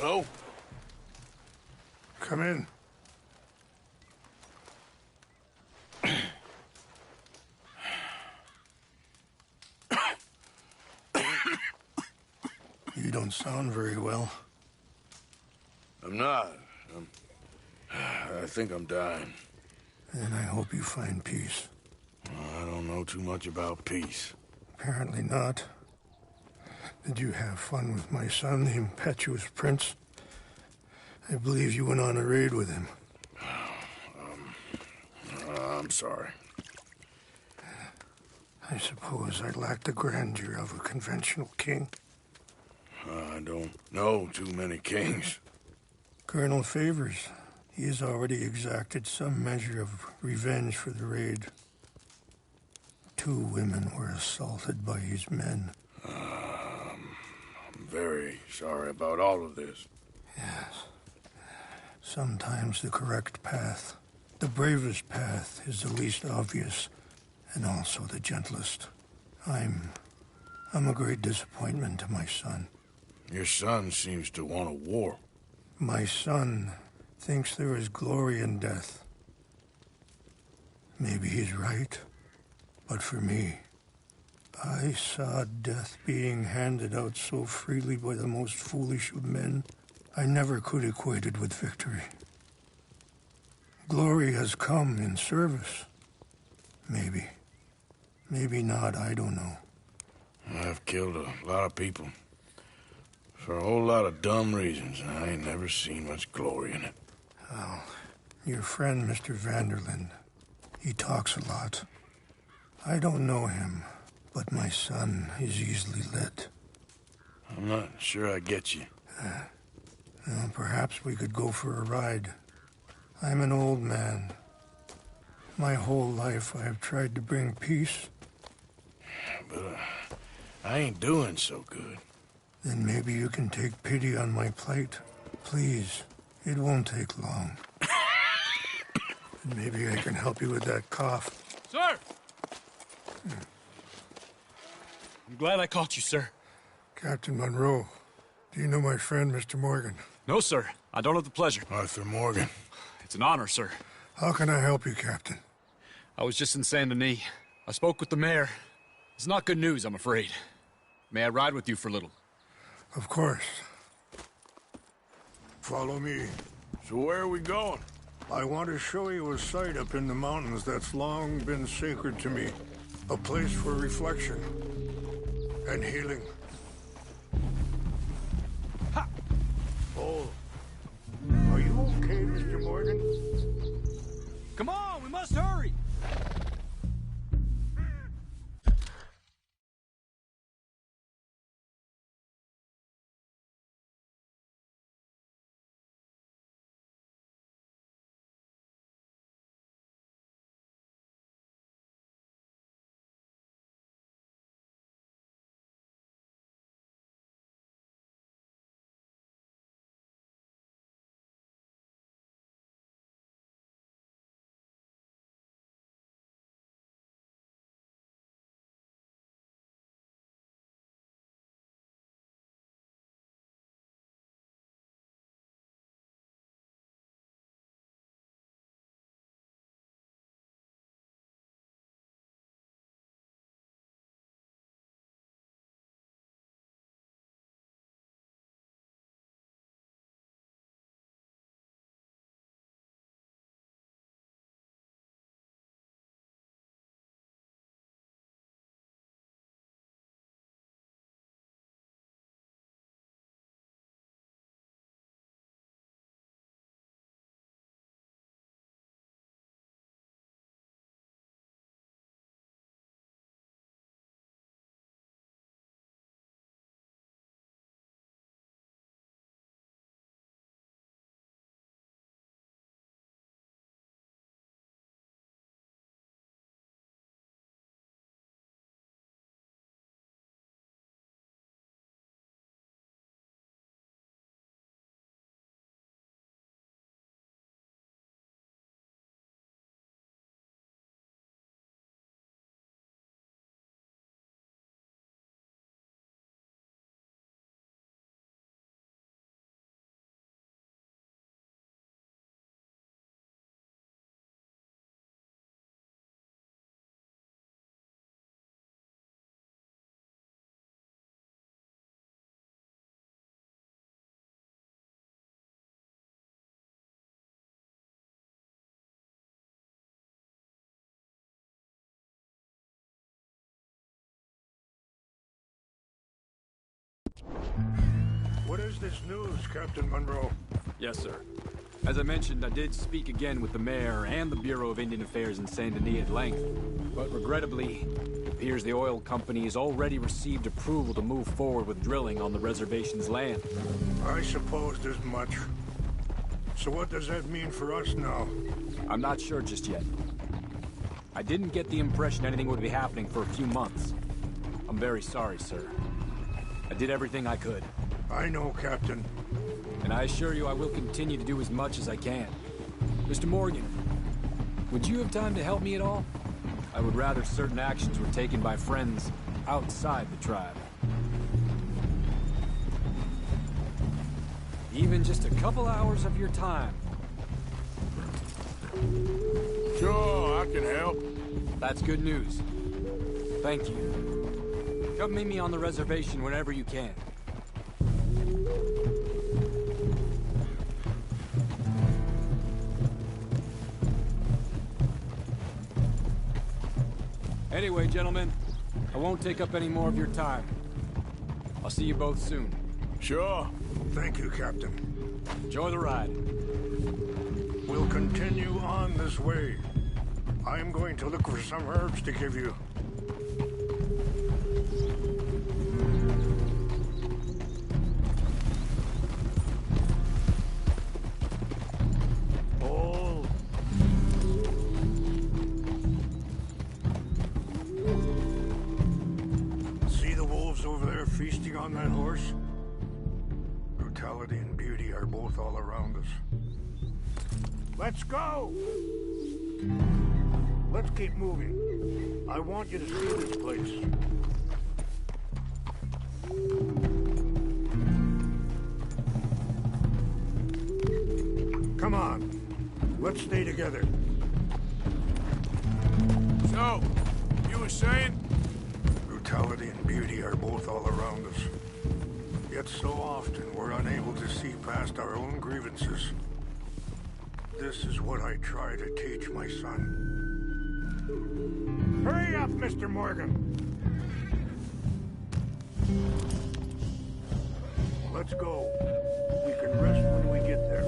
Hello? Come in. You don't sound very well. I'm not. I think I'm dying. And I hope you find peace. I don't know too much about peace. Apparently not. Did you have fun with my son, the impetuous prince? I believe you went on a raid with him. I'm sorry. I suppose I lack the grandeur of a conventional king. I don't know too many kings. Colonel Favors, he has already exacted some measure of revenge for the raid. 2 women were assaulted by his men. I'm very sorry about all of this. Yes. Sometimes the correct path, the bravest path, is the least obvious, and also the gentlest. I'm a great disappointment to my son. Your son seems to want a war. My son thinks there is glory in death. Maybe he's right, but for me, I saw death being handed out so freely by the most foolish of men, I never could equate it with victory. Glory has come in service. Maybe. Maybe not, I don't know. I've killed a lot of people. For a whole lot of dumb reasons, and I ain't never seen much glory in it. Well, your friend, Mr. Vanderlyn, he talks a lot. I don't know him, but my son is easily led. I'm not sure I get you. Well, perhaps we could go for a ride. I'm an old man. My whole life I have tried to bring peace. But I ain't doing so good. Then maybe you can take pity on my plight. Please, it won't take long. And maybe I can help you with that cough. Sir! I'm glad I caught you, sir. Captain Monroe, do you know my friend, Mr. Morgan? No, sir. I don't have the pleasure. Arthur Morgan. It's an honor, sir. How can I help you, Captain? I was just in Saint Denis. I spoke with the mayor. It's not good news, I'm afraid. May I ride with you for a little? Of course. Follow me. So where are we going? I want to show you a site up in the mountains that's long been sacred to me. A place for reflection and healing. Ha! Oh, are you okay, Mr. Morgan? Come on, we must hurry! What is this news, Captain Monroe? Yes, sir. As I mentioned, I did speak again with the mayor and the Bureau of Indian Affairs in Saint Denis at length. But regrettably, it appears the oil company has already received approval to move forward with drilling on the reservation's land. I supposed as much. So what does that mean for us now? I'm not sure just yet. I didn't get the impression anything would be happening for a few months. I'm very sorry, sir. I did everything I could. I know, Captain. And I assure you I will continue to do as much as I can. Mr. Morgan, would you have time to help me at all? I would rather certain actions were taken by friends outside the tribe. Even just a couple hours of your time. Sure, I can help. That's good news. Thank you. Come meet me on the reservation whenever you can. Anyway, gentlemen, I won't take up any more of your time. I'll see you both soon. Sure. Thank you, Captain. Enjoy the ride. We'll continue on this way. I'm going to look for some herbs to give you. Hold. See the wolves over there feasting on that horse? Brutality and beauty are both all around us. Let's go! Let's keep moving. I want you to see this place. Come on. Let's stay together. So, you were saying? Brutality and beauty are both all around us. Yet so often we're unable to see past our own grievances. This is what I try to teach my son. Hurry up, Mr. Morgan! Let's go. We can rest when we get there.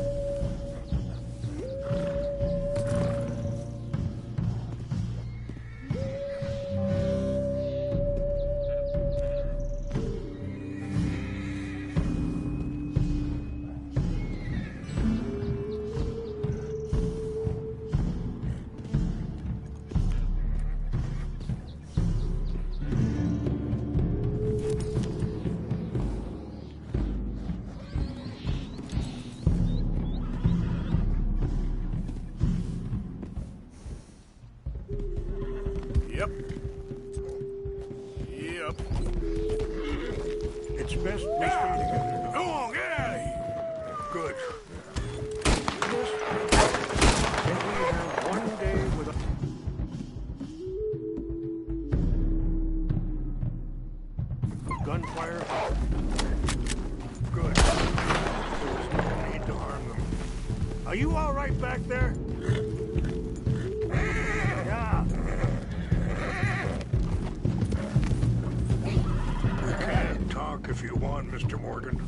Yep. Yep. It's best we stay together. Come on, get out of here! Good. Yes. Can we have one day without... gunfire? Good. There was no need to harm them. Are you all right back there? Yeah. We can talk if you want, Mr. Morgan.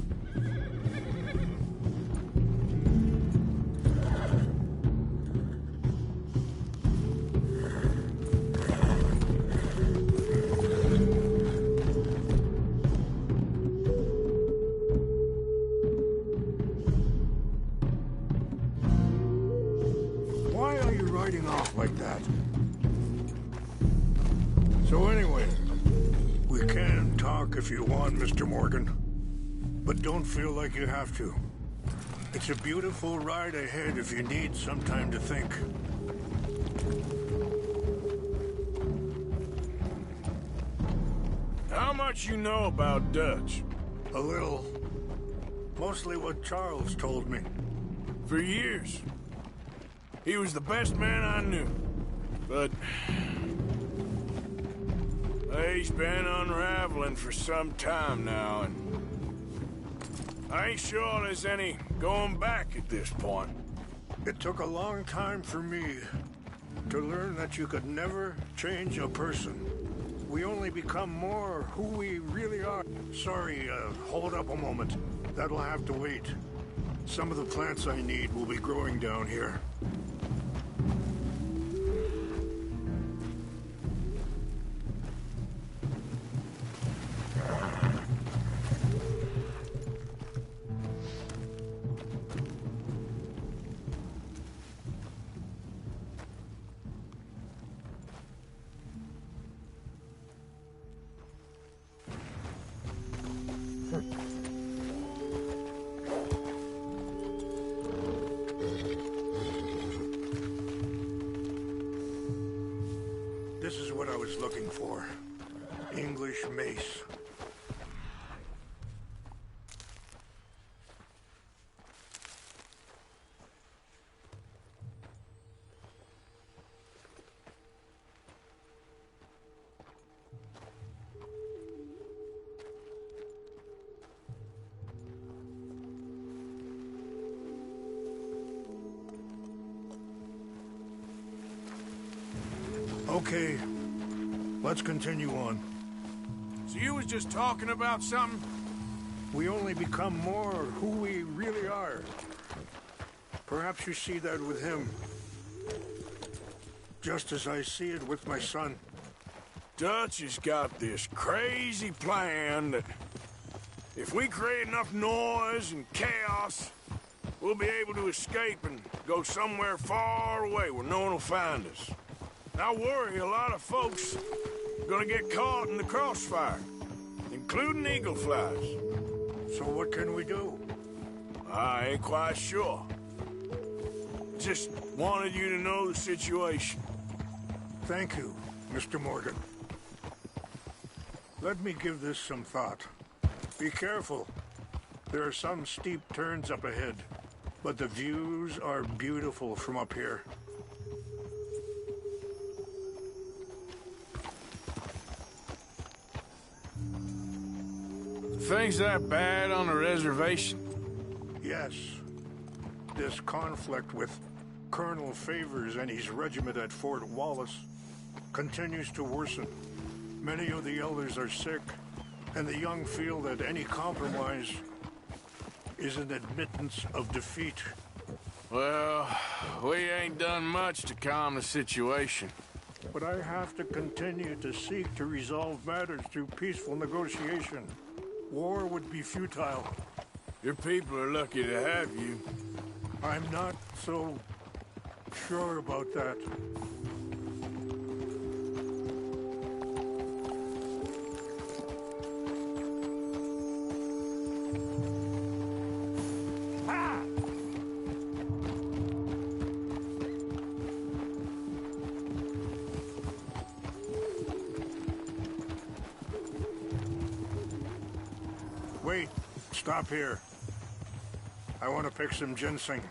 Why are you riding off like that? So anyway, we can talk if you want, Mr. Morgan. But don't feel like you have to. It's a beautiful ride ahead if you need some time to think. How much you know about Dutch? A little. Mostly what Charles told me. For years. He was the best man I knew. But he's been unraveling for some time now, and I ain't sure there's any going back at this point. It took a long time for me to learn that you could never change a person. We only become more who we really are. Sorry, hold up a moment. That'll have to wait. Some of the plants I need will be growing down here. This is what I was looking for. English mace. Okay, let's continue on. So you was just talking about something? We only become more who we really are. Perhaps you see that with him. Just as I see it with my son. Dutch has got this crazy plan that if we create enough noise and chaos, we'll be able to escape and go somewhere far away where no one will find us. I worry a lot of folks are gonna get caught in the crossfire, including eagle flies. So what can we do? I ain't quite sure. Just wanted you to know the situation. Thank you, Mr. Morgan. Let me give this some thought. Be careful. There are some steep turns up ahead, but the views are beautiful from up here. Things that bad on the reservation? Yes. This conflict with Colonel Favors and his regiment at Fort Wallace continues to worsen. Many of the elders are sick, and the young feel that any compromise is an admittance of defeat. Well, we ain't done much to calm the situation. But I have to continue to seek to resolve matters through peaceful negotiation. War would be futile. Your people are lucky to have you. I'm not so sure about that. Wait, stop here. I want to pick some ginseng.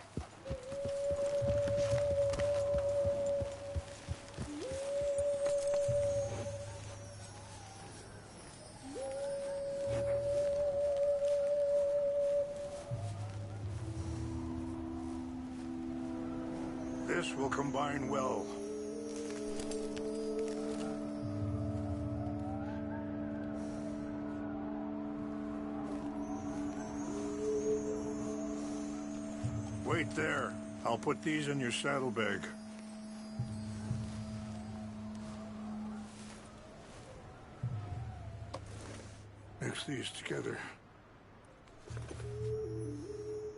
This will combine well. Wait there. I'll put these in your saddlebag. Mix these together.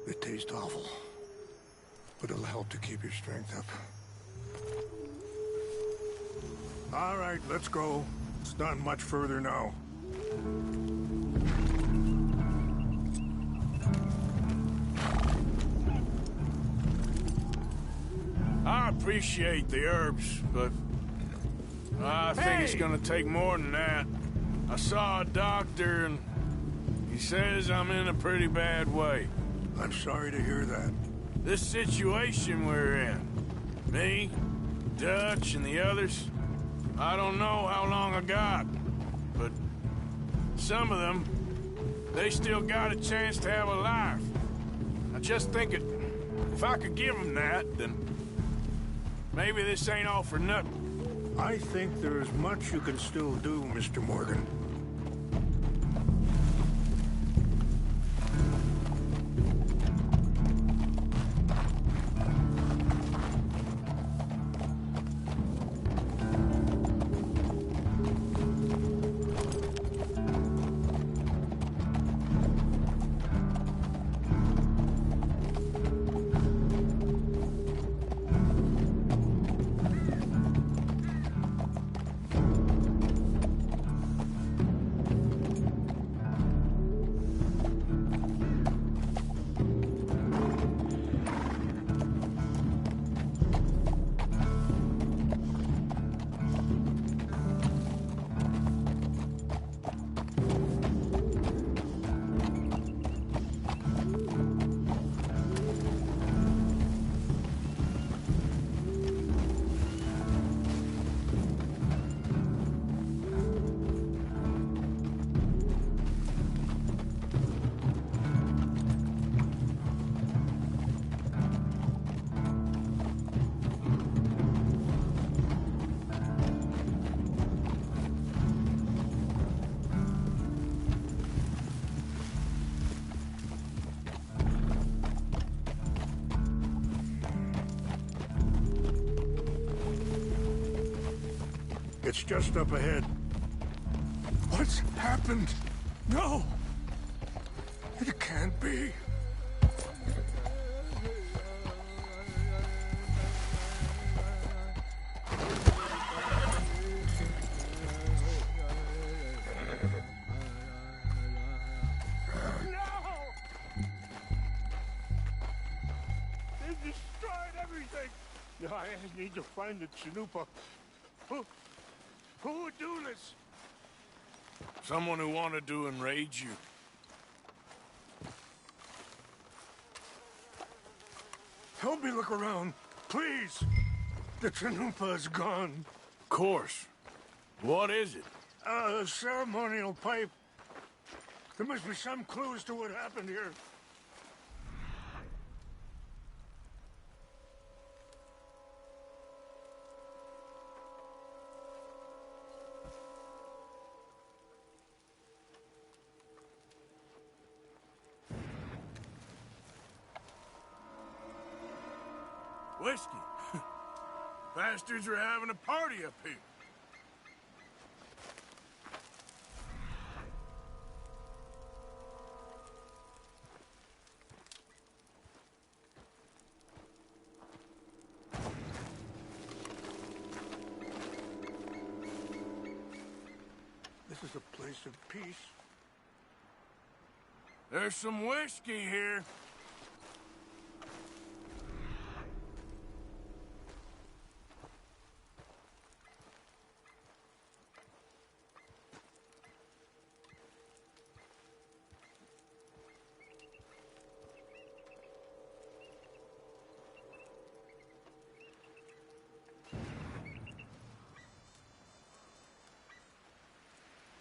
They taste awful, but it'll help to keep your strength up. All right, let's go. It's not much further now. I appreciate the herbs, but I think it's gonna take more than that. I saw a doctor and he says I'm in a pretty bad way. I'm sorry to hear that. This situation we're in, me, Dutch, and the others, I don't know how long I got, but some of them, they still got a chance to have a life. I just think if I could give them that, then maybe this ain't all for nothing. I think there is much you can still do, Mr. Morgan. It's just up ahead. What's happened? No! It can't be. They destroyed everything! I need to find the Chanupa. Who would do this? Someone who wanted to enrage you. Help me look around, please. The Chanupa is gone. Of course. What is it? A ceremonial pipe. There must be some clues to what happened here. Whiskey. Bastards are having a party up here. This is a place of peace. There's some whiskey here.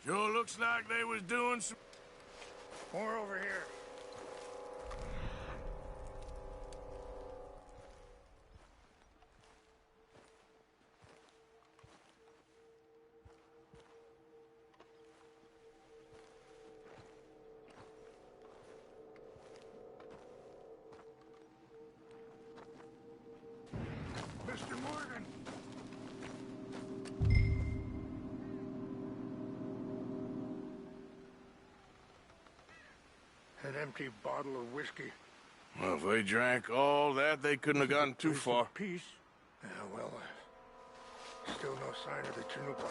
Sure looks like they was doing some... More over here. Mr. Morgan! An empty bottle of whiskey. Well, if they drank all that, they couldn't have gotten too far. Peace. Yeah, well, still no sign of the Chanupa.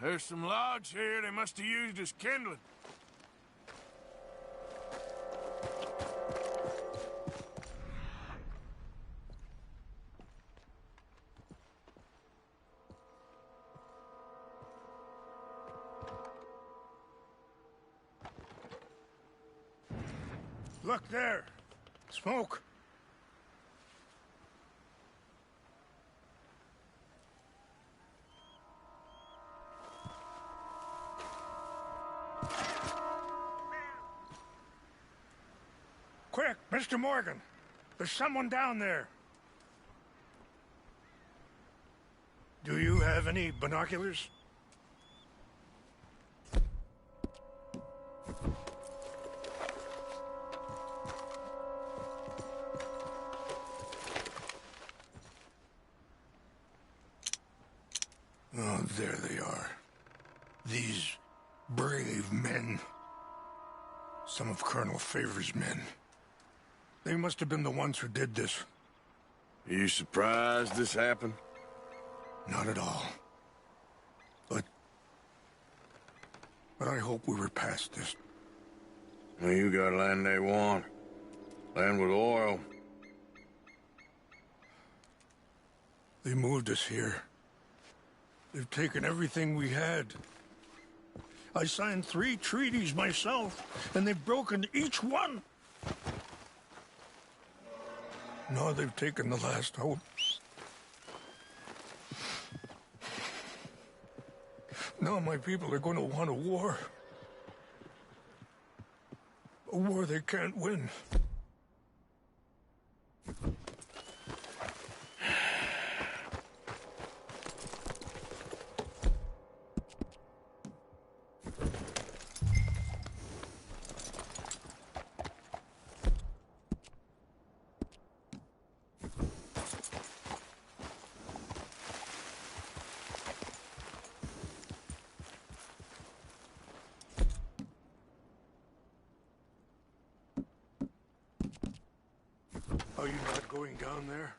There's some logs here they must have used as kindling. Look there! Smoke! Quick, Mr. Morgan. There's someone down there. Do you have any binoculars? Oh, there they are. These brave men. Some of Colonel Favor's men. They must have been the ones who did this. Are you surprised this happened? Not at all. But I hope we were past this. Well, you got land they want. Land with oil. They moved us here. They've taken everything we had. I signed 3 treaties myself, and they've broken each one. Now they've taken the last hope. Now my people are going to want a war. A war they can't win. Are you not going down there?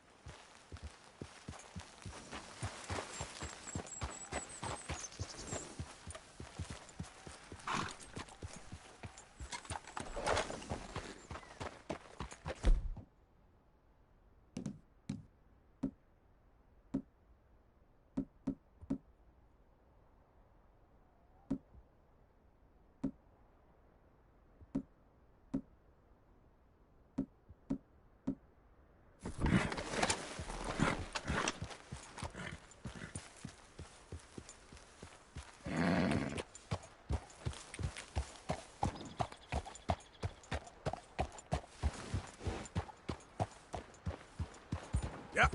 Yeah.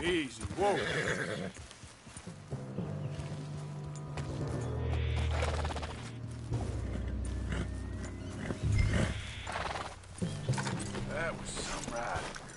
Easy. Whoa. That was some ride, girl.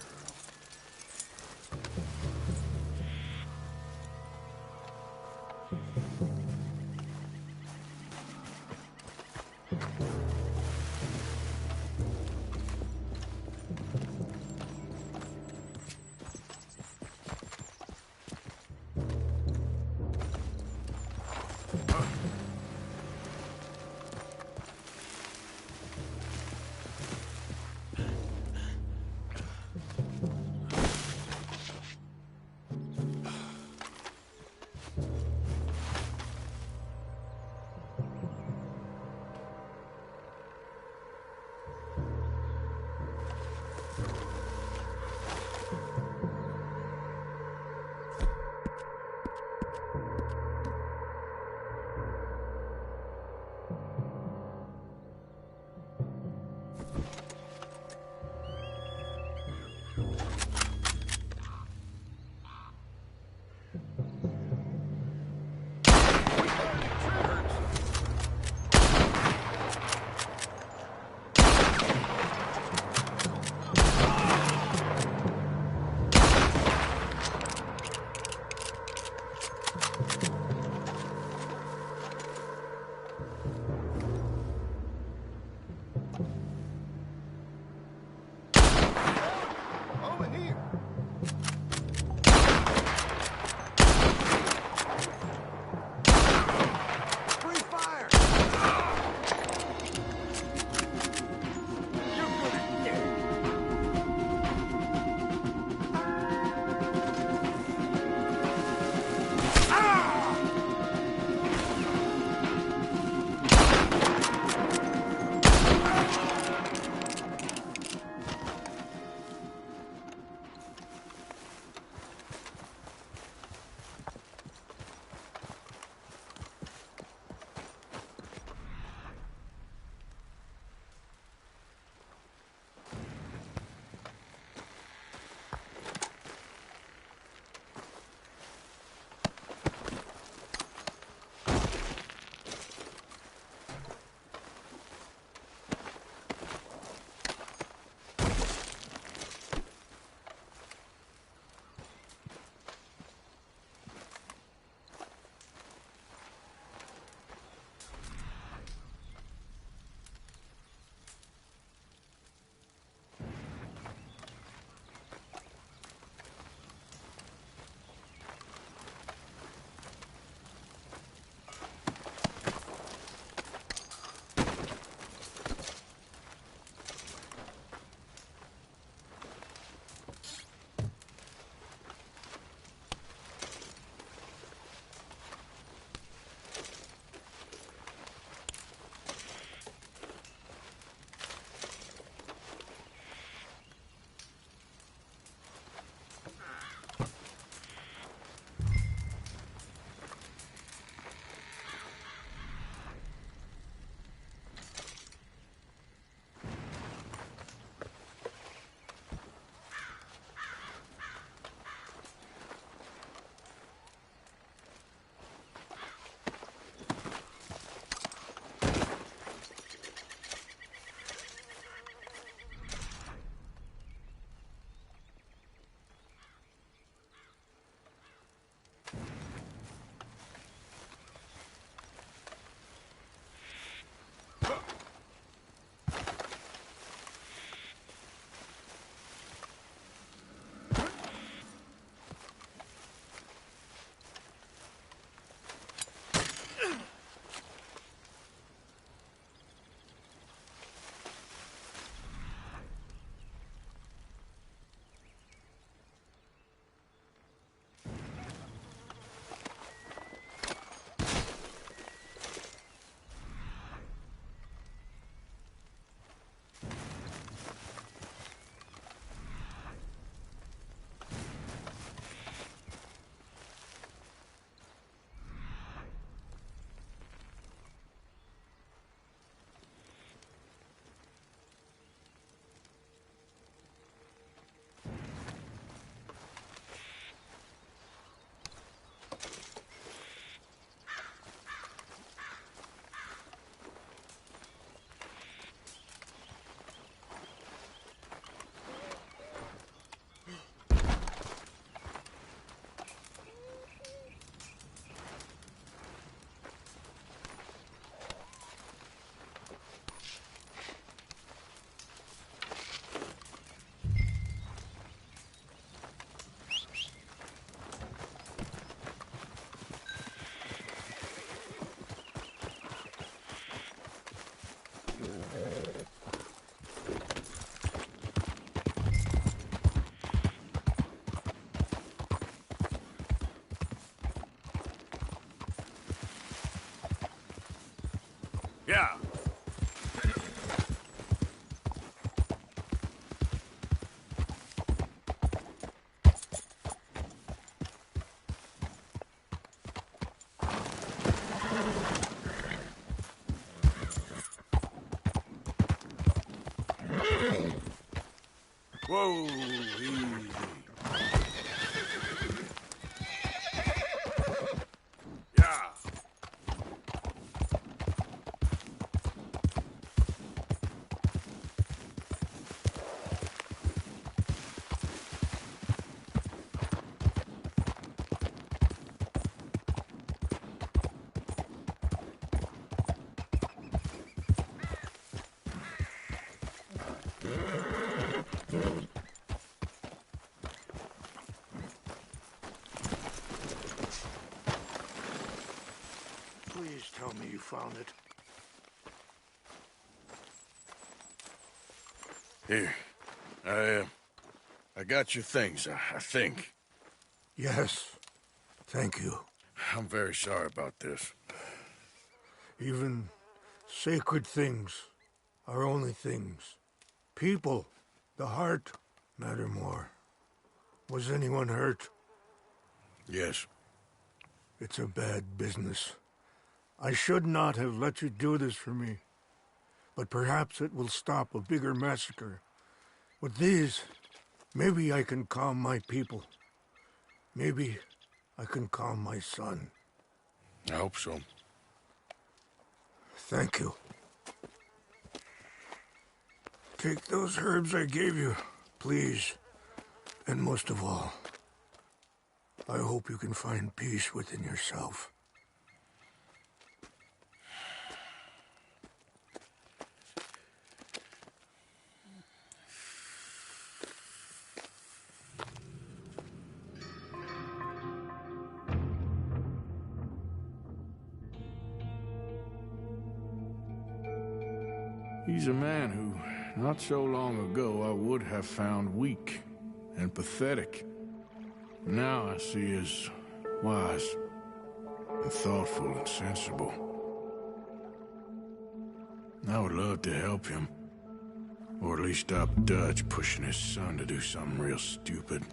Yeah. Whoa, easy. Yeah. Please tell me you found it. Here. I got your things, I think. Yes. Thank you. I'm very sorry about this. Even sacred things are only things. People, the heart, matter more. Was anyone hurt? Yes. It's a bad business. I should not have let you do this for me. But perhaps it will stop a bigger massacre. With these, maybe I can calm my people. Maybe I can calm my son. I hope so. Thank you. Take those herbs I gave you, please. And most of all, I hope you can find peace within yourself. He's a man who, not so long ago, I would have found weak and pathetic. Now I see as wise and thoughtful and sensible. I would love to help him. Or at least stop Dutch pushing his son to do something real stupid.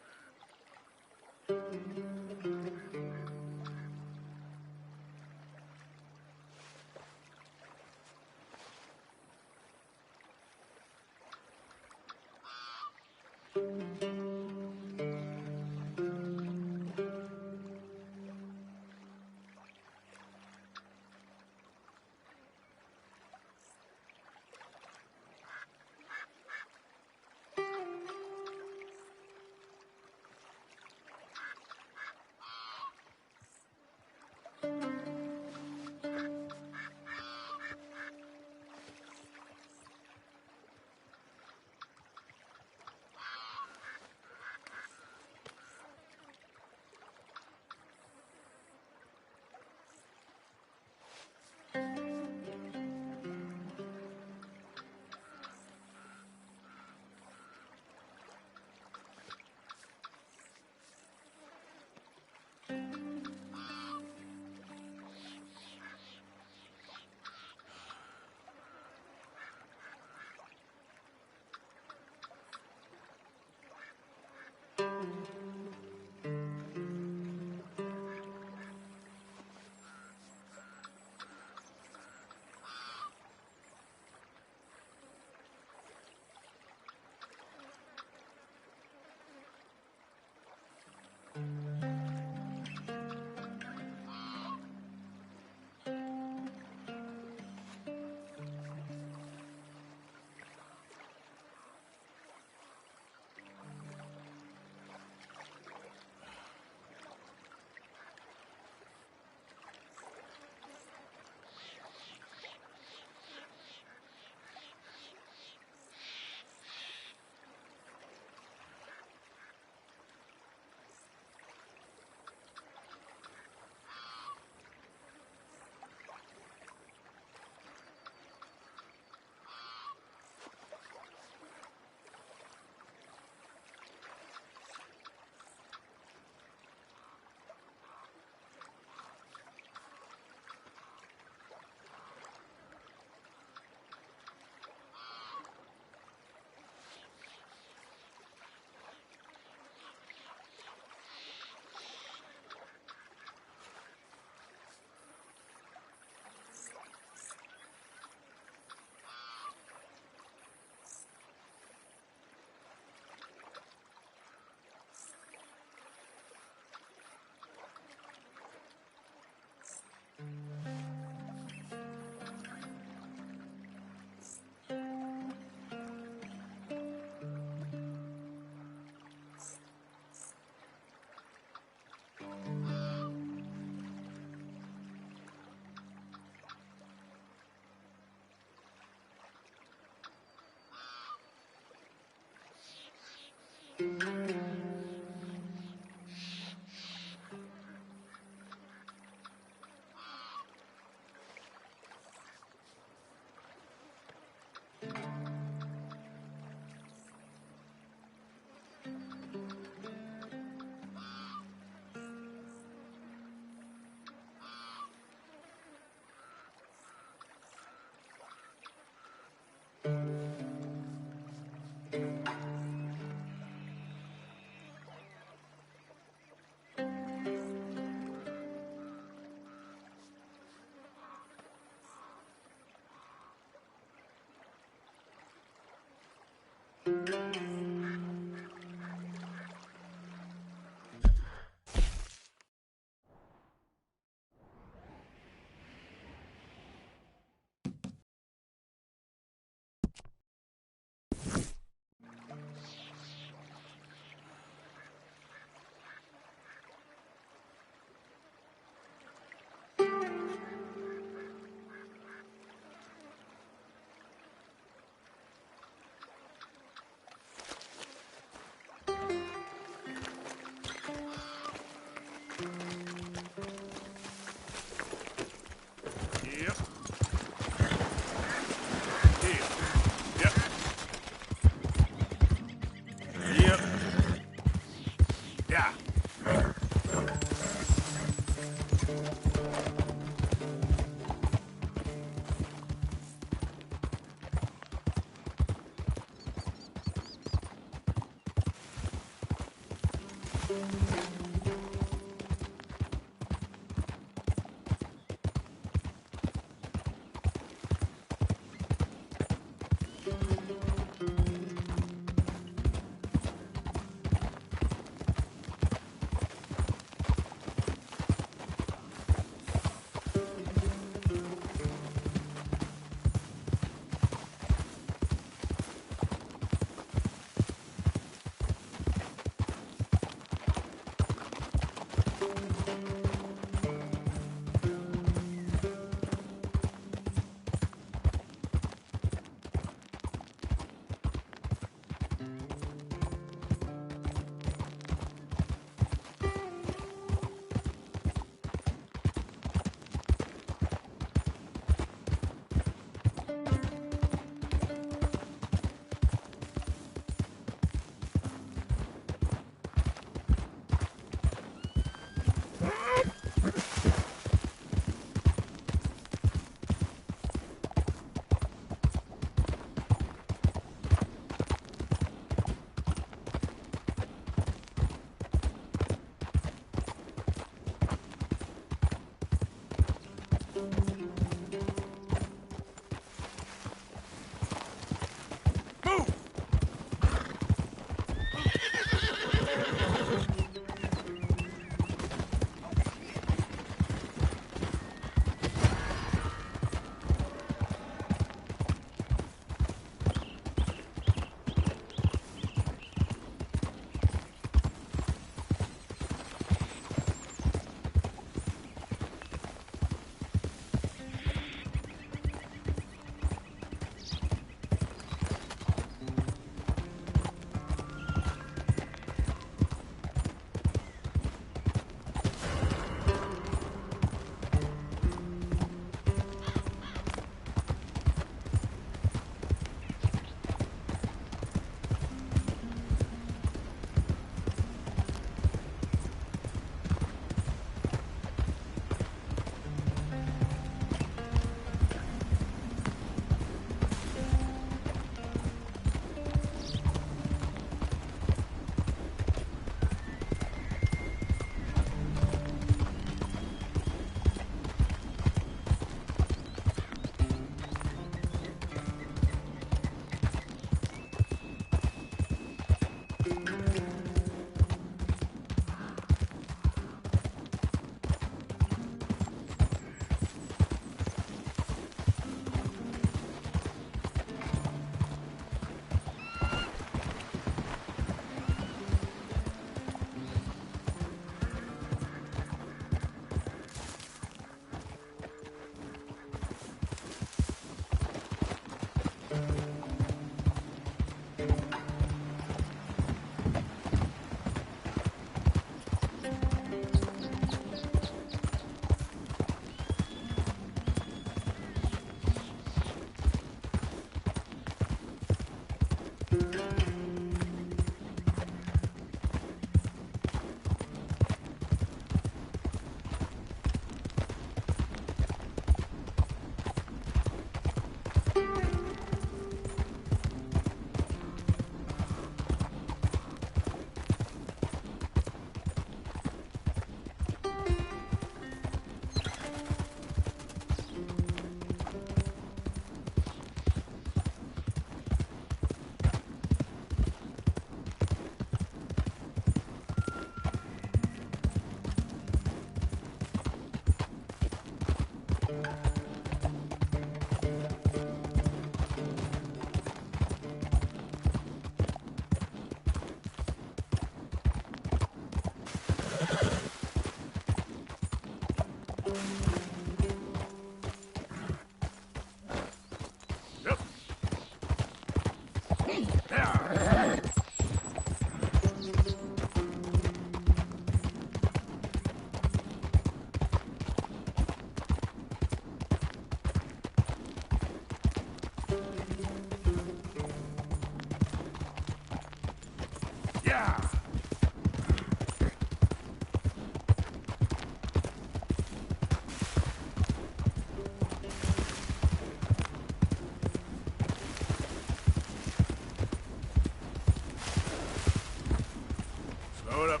Slow it up.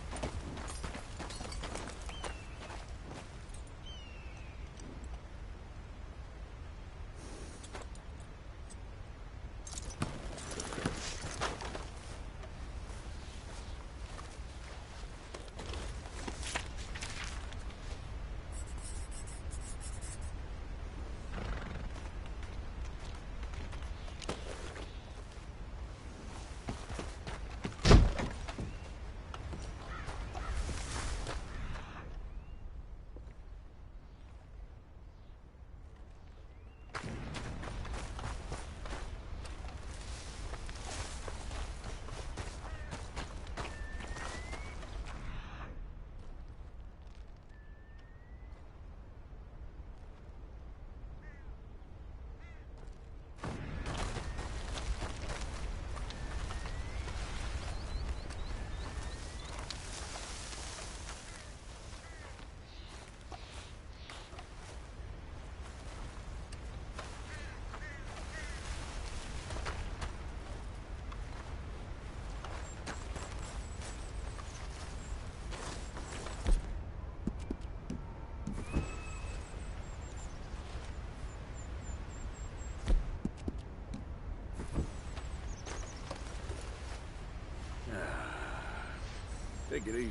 Take it easy.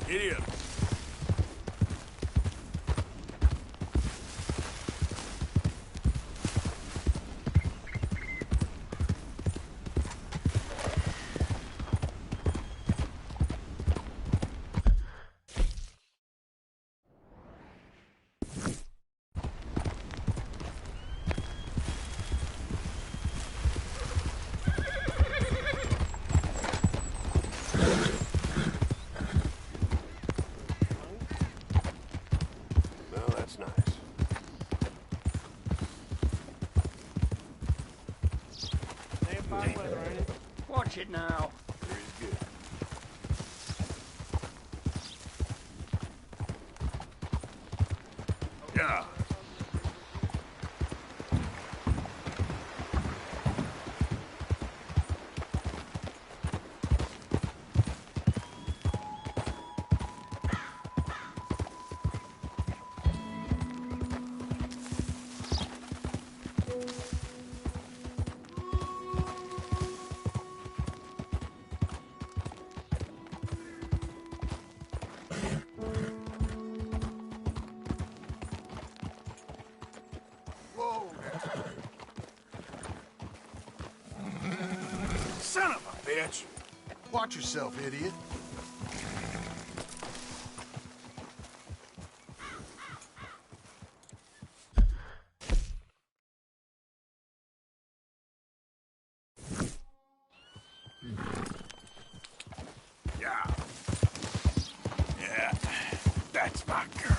Idiot. Well, that's nice. Fine weather, ain't it? Watch it now. Here is good. Yeah. Whoa there. Son of a bitch. Watch yourself, idiot. Yeah. Yeah. That's my girl.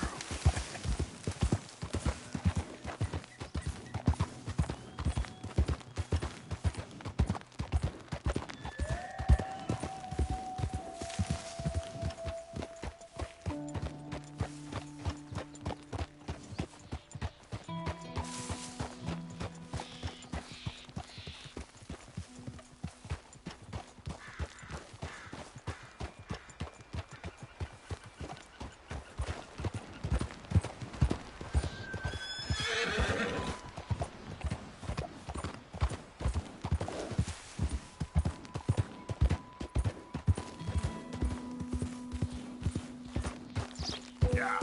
Yeah.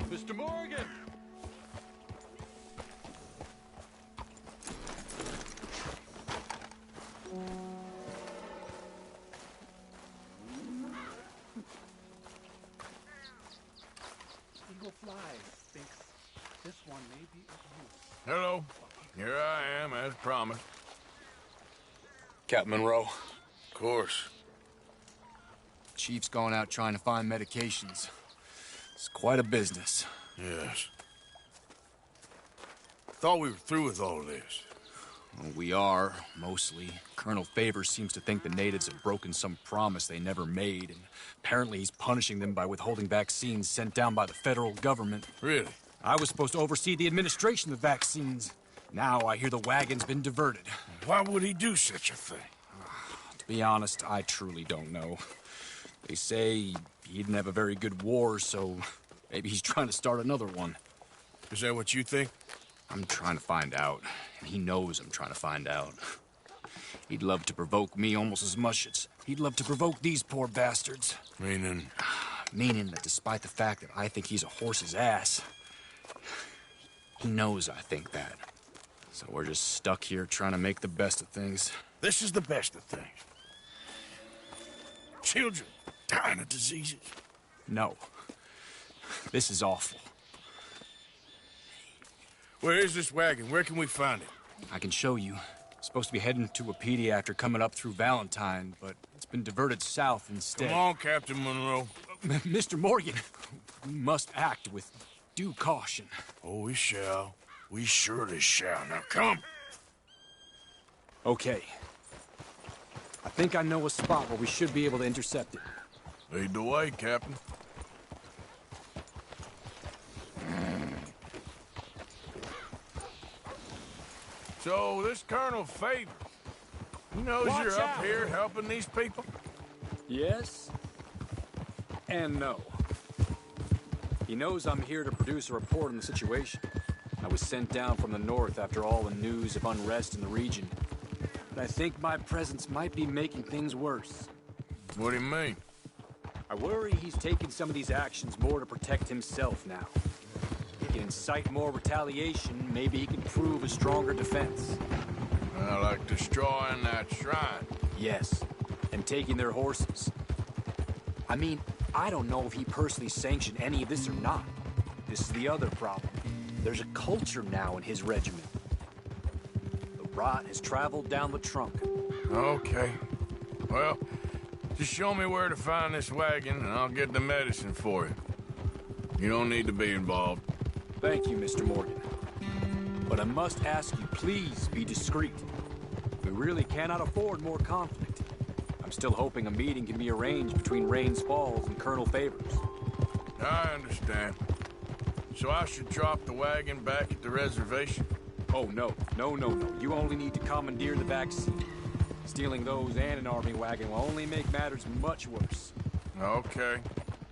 Mr. Morgan! Eagle Flies thinks this one may be of use. Hello. Here I am, as promised. Captain Monroe, Of course. Chief's gone out trying to find medications. It's quite a business. Yes. Thought we were through with all this. Well, we are, mostly. Colonel Favors seems to think the natives have broken some promise they never made, and apparently he's punishing them by withholding vaccines sent down by the federal government. Really? I was supposed to oversee the administration of vaccines. Now I hear the wagon's been diverted. Why would he do such a thing? To be honest, I truly don't know. They say he didn't have a very good war, so maybe he's trying to start another one. Is that what you think? I'm trying to find out, and he knows I'm trying to find out. He'd love to provoke me almost as much as he'd love to provoke these poor bastards. Meaning? Meaning that despite the fact that I think he's a horse's ass, he knows I think that. So we're just stuck here trying to make the best of things. This is the best of things. Children dying of diseases. No. This is awful. Where is this wagon? Where can we find it? I can show you. Supposed to be heading to Wapiti after coming up through Valentine, but it's been diverted south instead. Come on, Captain Monroe. Mr. Morgan, we must act with due caution. Oh, we shall. We surely shall. Now, come. Okay. I think I know a spot where we should be able to intercept it. Lead the way, Captain. So, this Colonel Favors, he knows Watch you're up out. here helping these people? Yes and no. He knows I'm here to produce a report on the situation. I was sent down from the north after all the news of unrest in the region. But I think my presence might be making things worse. What do you mean? I worry he's taking some of these actions more to protect himself now. He can incite more retaliation, maybe he can prove a stronger defense. Like destroying that shrine. Yes, and taking their horses. I mean, I don't know if he personally sanctioned any of this or not. This is the other problem. There's a culture now in his regiment. The rot has traveled down the trunk. Okay. Well, just show me where to find this wagon, and I'll get the medicine for you. You don't need to be involved. Thank you, Mr. Morgan. But I must ask you, please be discreet. We really cannot afford more conflict. I'm still hoping a meeting can be arranged between Rains Falls and Colonel Favors. I understand. So I should drop the wagon back at the reservation? Oh, no. No. You only need to commandeer the back seat. Stealing those and an army wagon will only make matters much worse. Okay.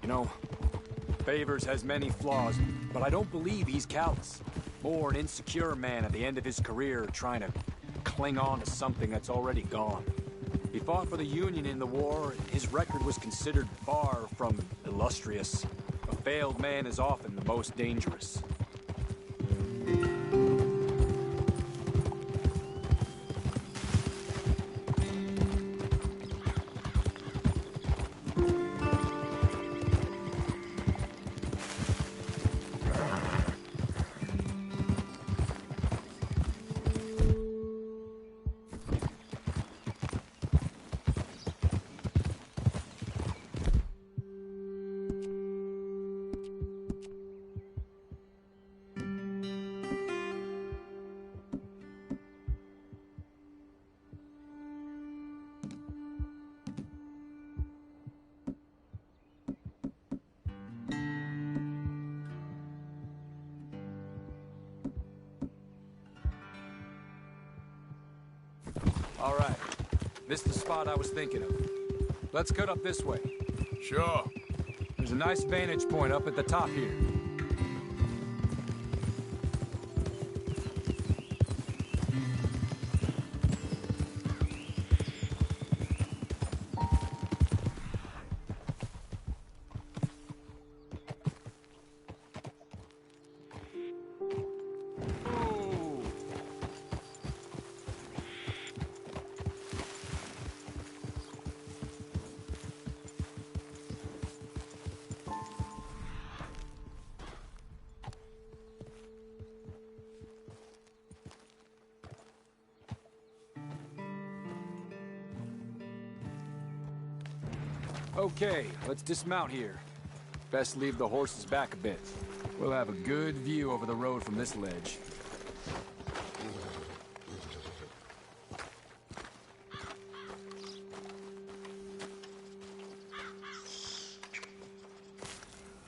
You know, Favors has many flaws, but I don't believe he's callous. More an insecure man at the end of his career trying to cling on to something that's already gone. He fought for the Union in the war, and his record was considered far from illustrious. A failed man is often the most dangerous. All right. This is the spot I was thinking of. Let's cut up this way. Sure. There's a nice vantage point up at the top here. Okay, let's dismount here. Best leave the horses back a bit. We'll have a good view over the road from this ledge.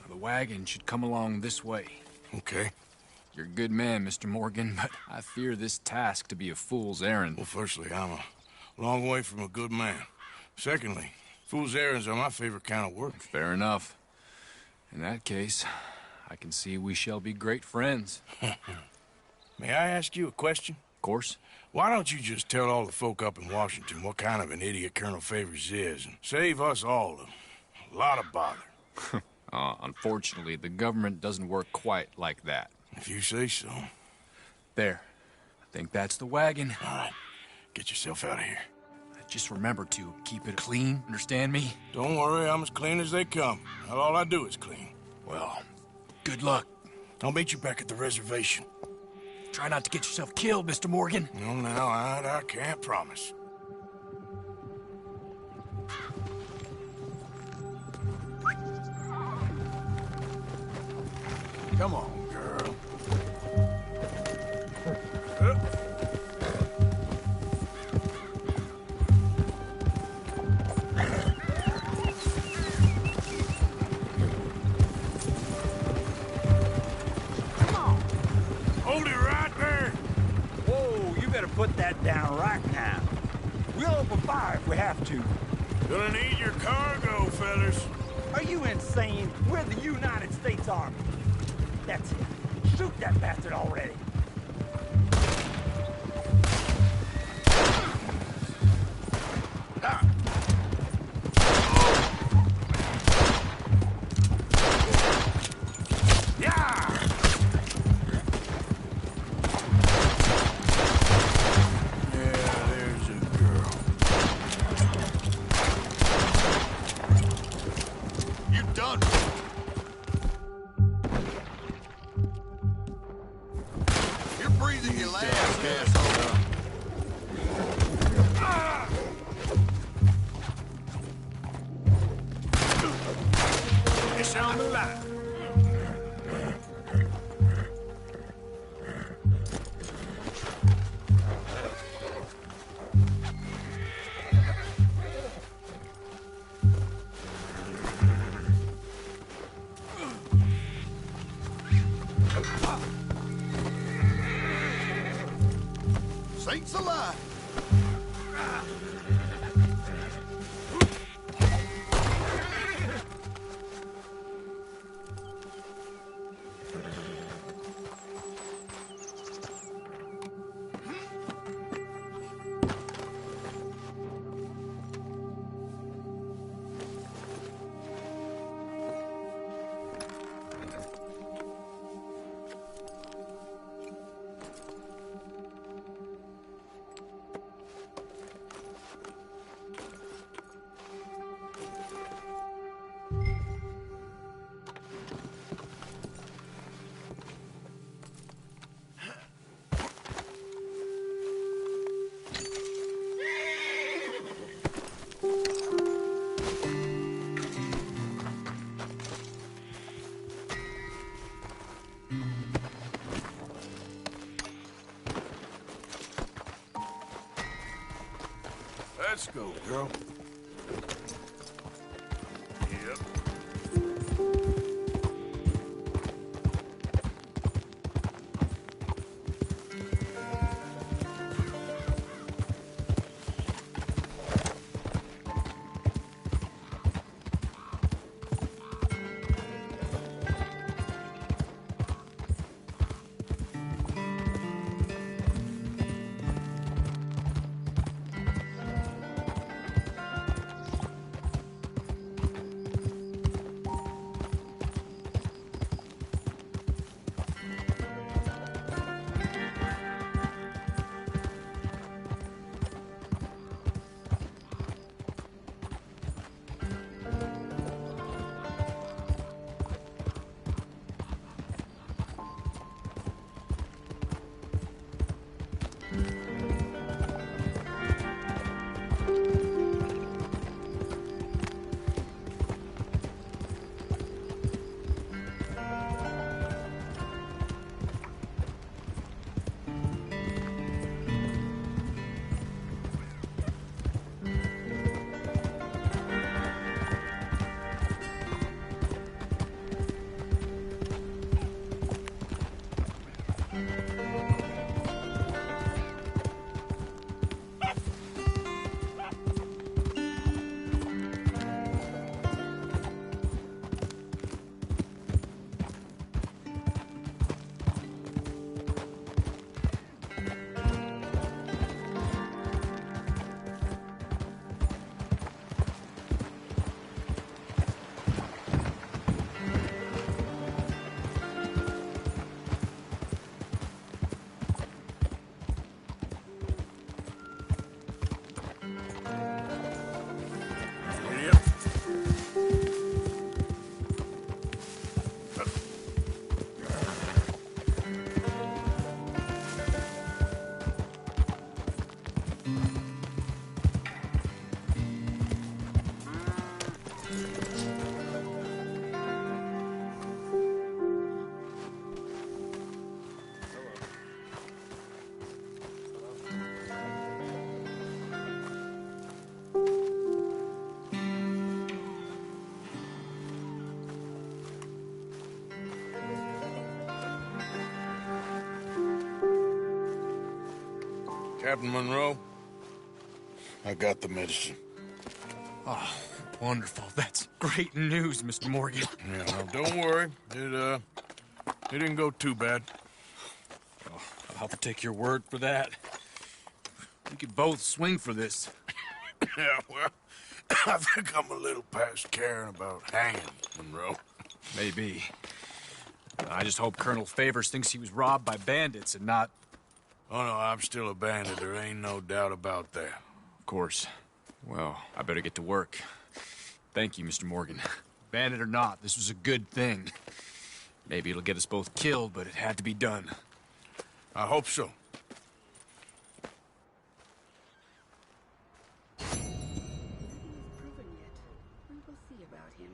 The wagon should come along this way. Okay. You're a good man, Mr. Morgan, but I fear this task to be a fool's errand. Well, firstly, I'm a long way from a good man. Secondly, fool's errands are my favorite kind of work. Fair enough. In that case, I can see we shall be great friends. May I ask you a question? Of course. Why don't you just tell all the folk up in Washington what kind of an idiot Colonel Favors is and save us all a lot of bother? Unfortunately, the government doesn't work quite like that. If you say so. There. I think that's the wagon. All right. Get yourself out of here. Just remember to keep it clean, understand me? Don't worry, I'm as clean as they come. Not all I do is clean. Well, good luck. I'll meet you back at the reservation. Try not to get yourself killed, Mr. Morgan. No, now, I can't promise. Come on, girl. Hold it right there. Whoa, you better put that down right now. We'll open fire if we have to. Gonna need your cargo, fellas. Are you insane? We're the United States Army. That's it. Shoot that bastard already. Yeah, there's a girl. You done? You're breathing your last, asshole. It's on the line. Saints alive. Let's go, girl. Yep. Captain Monroe, I got the medicine. Oh, wonderful. That's great news, Mr. Morgan. Yeah, no, don't worry. It didn't go too bad. Oh, I'll have to take your word for that. We could both swing for this. Yeah, well, I think I'm a little past caring about hanging, Monroe. Maybe. I just hope Colonel Favors thinks he was robbed by bandits and not... Oh, no, I'm still a bandit. There ain't no doubt about that. Of course. Well, I better get to work. Thank you, Mr. Morgan. Bandit or not, this was a good thing. Maybe it'll get us both killed, but it had to be done. I hope so. Nothing is proven yet. We will see about him.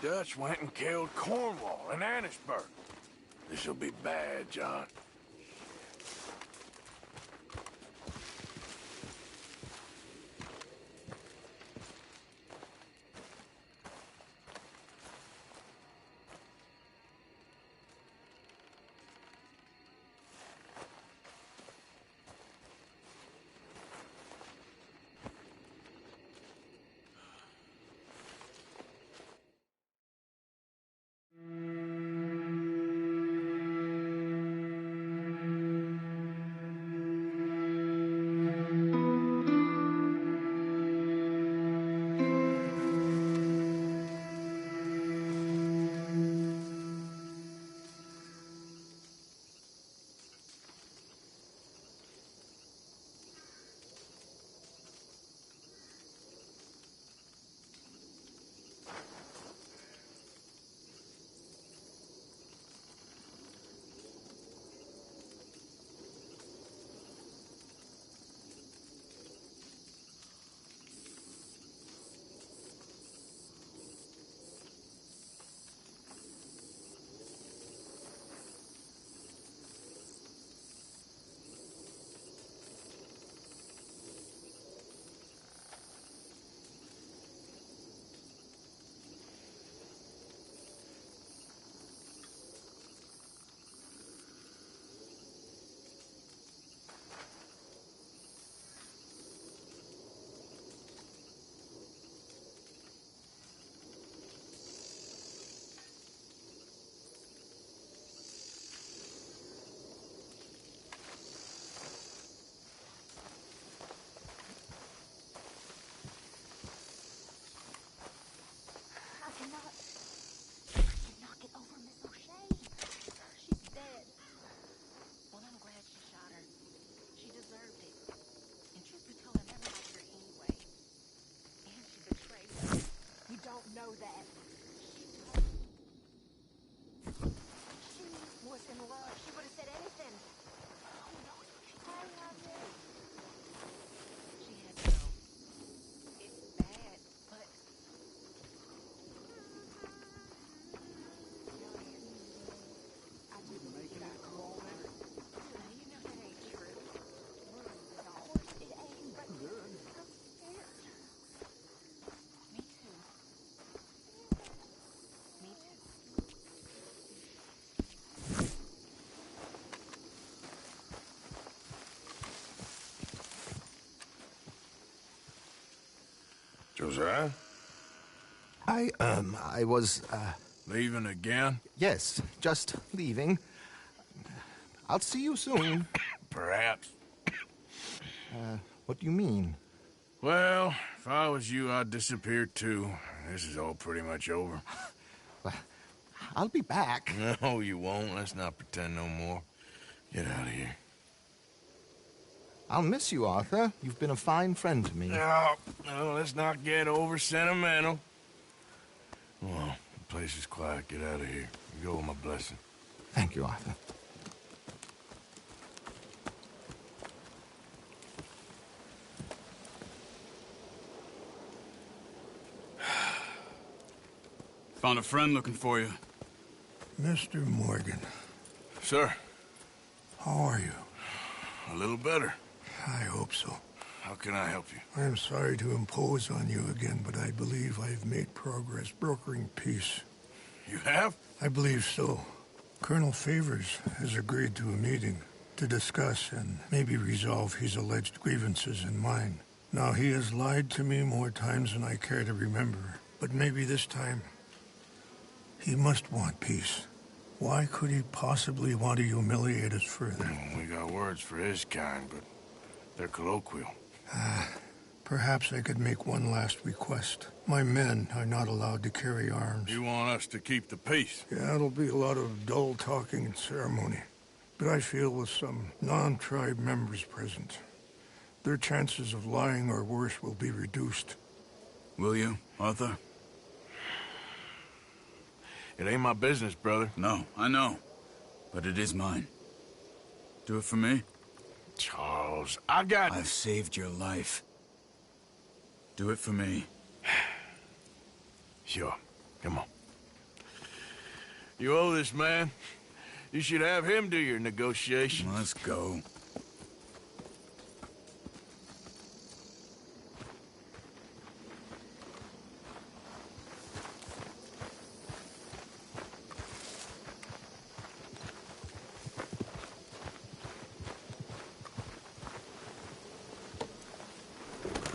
Dutch went and killed Cornwall and Annisburg. This'll be bad, John. Cannot get over Miss O'Shea. She's dead. Well, I'm glad she shot her. She deserved it. And truth be told, I never liked her anyway. And she betrayed us. You don't know that. She was in love. She would have said anything. Who knows what she had to do? She had to go. It's bad, but... I didn't make it after all that. You know that ain't true. Of course it ain't, but I'm scared. Me too. Me too. Josiah? I was, Leaving again? yes, just leaving. I'll see you soon. Perhaps. What do you mean? Well, if I was you, I'd disappear too. This is all pretty much over. Well, I'll be back. No, you won't. Let's not pretend no more. Get out of here. I'll miss you, Arthur. You've been a fine friend to me. No, let's not get over sentimental. Well, the place is quiet. Get out of here. You go with my blessing. Thank you, Arthur. Found a friend looking for you. Mr. Morgan, Sir, how are you? a little better. I hope so. How can I help you? I'm sorry to impose on you again, but I believe I've made progress brokering peace. You have? I believe so. Colonel Favors has agreed to a meeting to discuss and maybe resolve his alleged grievances and mine. Now, he has lied to me more times than I care to remember, but maybe this time he must want peace. Why could he possibly want to humiliate us further? We got words for his kind, but they're colloquial. Perhaps I could make one last request. My men are not allowed to carry arms. You want us to keep the peace? Yeah, it'll be a lot of dull talking and ceremony. But I feel with some non-tribe members present, their chances of lying or worse will be reduced. Will you, Arthur? It ain't my business, brother. No, I know. But it is mine. Do it for me? Charles, I've saved your life. Do it for me. Sure. Come on. You owe this man. You should have him do your negotiations. Let's go.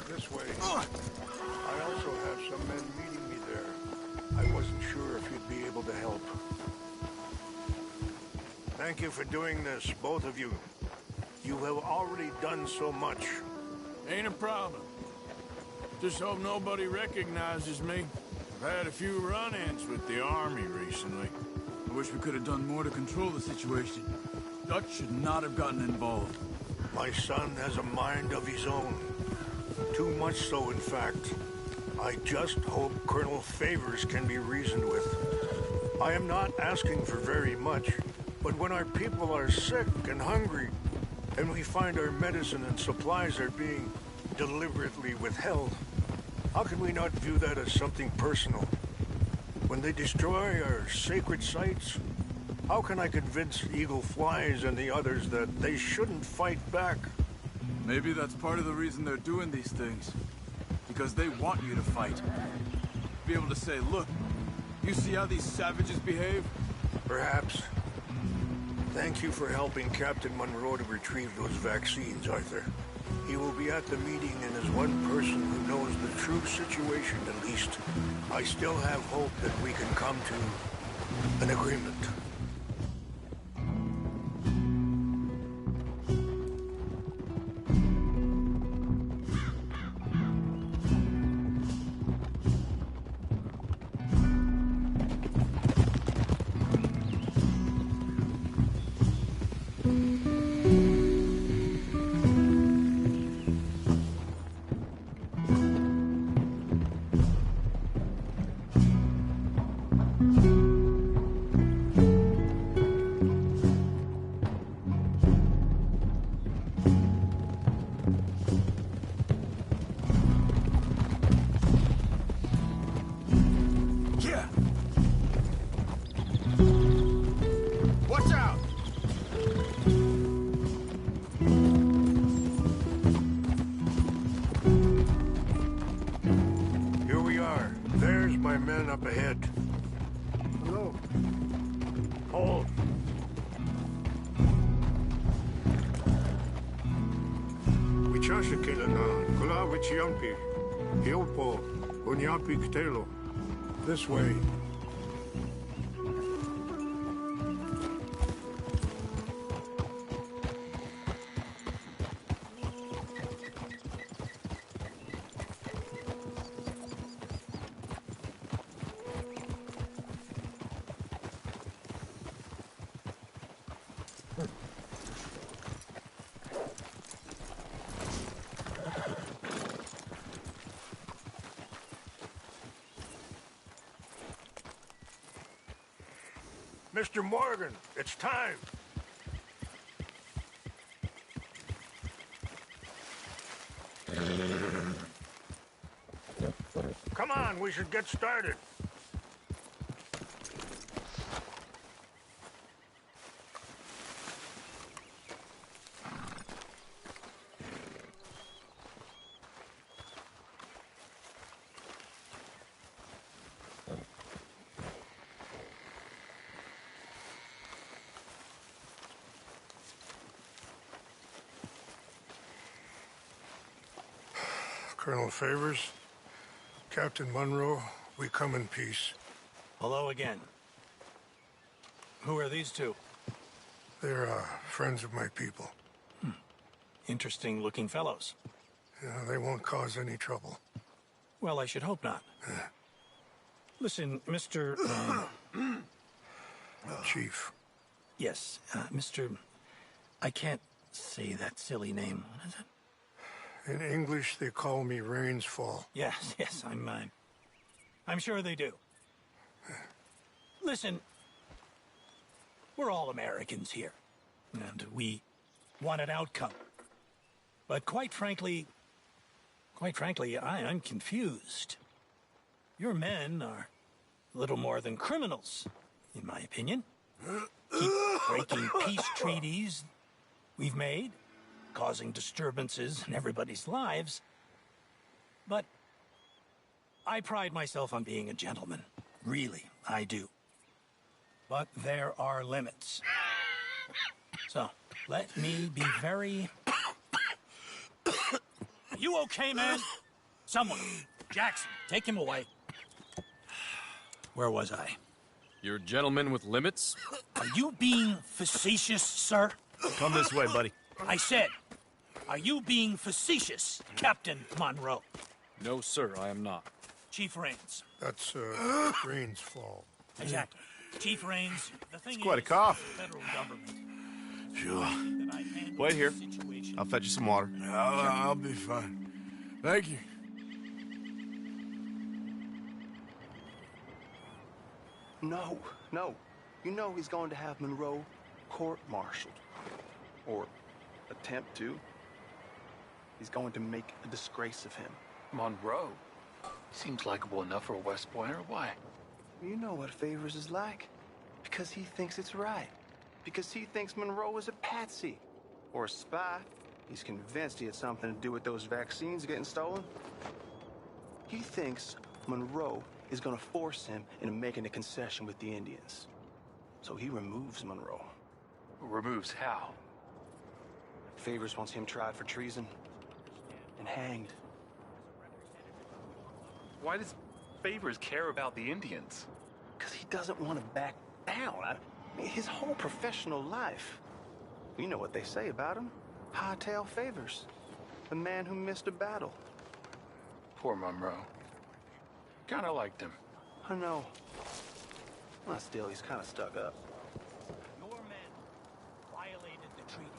This way. I also have some men meeting me there. I wasn't sure if you'd be able to help. Thank you for doing this, both of you. You have already done so much. Ain't a problem. Just hope nobody recognizes me. I've had a few run-ins with the army recently. I wish we could have done more to control the situation. Dutch should not have gotten involved. My son has a mind of his own. Too much so, in fact. I just hope Colonel Favors can be reasoned with. I am not asking for very much, but when our people are sick and hungry, and we find our medicine and supplies are being deliberately withheld, how can we not view that as something personal? When they destroy our sacred sites, how can I convince Eagle Flies and the others that they shouldn't fight back? Maybe that's part of the reason they're doing these things. Because they want you to fight. Be able to say, look, you see how these savages behave? Perhaps. Thank you for helping Captain Monroe to retrieve those vaccines, Arthur. He will be at the meeting, and as one person who knows the true situation at least, I still have hope that we can come to an agreement. Watch out! Here we are. There's my men up ahead. Hello. Hold. Wichashikila na kula wichiampi. Hilpo unyapi ktelo. This way. Mr. Morgan, it's time. Come on, we should get started. Colonel Favors, Captain Monroe, we come in peace. Hello again. Who are these two? They're friends of my people. Interesting looking fellows. Yeah, they won't cause any trouble. Well, I should hope not. Listen, Mr. Chief. Yes, Mr. I can't say that silly name. What is it? In English, they call me Rains Fall. Yes, I'm sure they do. Listen, we're all Americans here, and we want an outcome. But quite frankly, I'm confused. Your men are little more than criminals, in my opinion. Keep breaking peace treaties we've made, causing disturbances in everybody's lives. But I pride myself on being a gentleman. Really, I do. But there are limits. So, let me be very... Are you okay, man? Someone. Jackson, take him away. Where was I? You're a gentleman with limits? Are you being facetious, sir? Come this way, buddy. I said, are you being facetious, Captain Monroe? No, sir, I am not. Chief Rains. That's, Rain's fault. Exactly. Chief Rains, the thing It's quite a is, cough. the federal government... Sure. that I've handled Wait here. the situation. I'll fetch you some water. I'll be fine. Thank you. No, no. You know he's going to have Monroe court-martialed. Or attempt to. He's going to make a disgrace of him. Monroe? Seems likable enough for a West Pointer. Why? You know what Favors is like. Because he thinks it's right. Because he thinks Monroe is a patsy. Or a spy. He's convinced he had something to do with those vaccines getting stolen. He thinks Monroe is gonna force him into making a concession with the Indians. So he removes Monroe. Removes how? Favors wants him tried for treason and hanged. Why does Favors care about the Indians? Because he doesn't want to back down. I mean, his whole professional life. You know what they say about him. Hightail Favors. The man who missed a battle. Poor Monroe. Kinda liked him. I know. Well, still, he's kind of stuck up. Your men violated the treaty.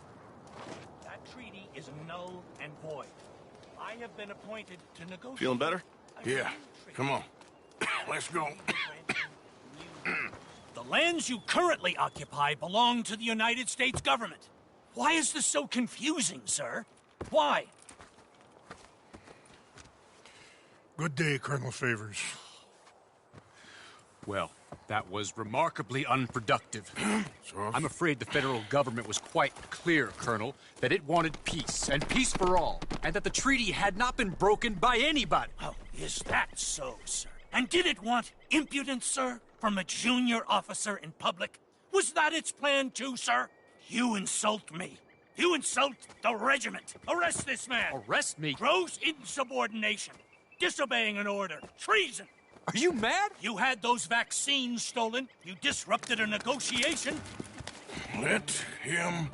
That treaty is null and void. I have been appointed to negotiate... Feeling better? Yeah, come on. Let's go. The lands you currently occupy belong to the United States government. Why is this so confusing, sir? Why? Good day, Colonel Favors. Well, that was remarkably unproductive. I'm afraid the federal government was quite clear, Colonel, that it wanted peace, and peace for all, and that the treaty had not been broken by anybody. Oh, is that so, sir? And did it want impudence, sir, from a junior officer in public? Was that its plan too, sir? You insult me. You insult the regiment. Arrest this man. Arrest me? Gross insubordination. Disobeying an order. Treason. Are you mad? You had those vaccines stolen. You disrupted a negotiation. Let him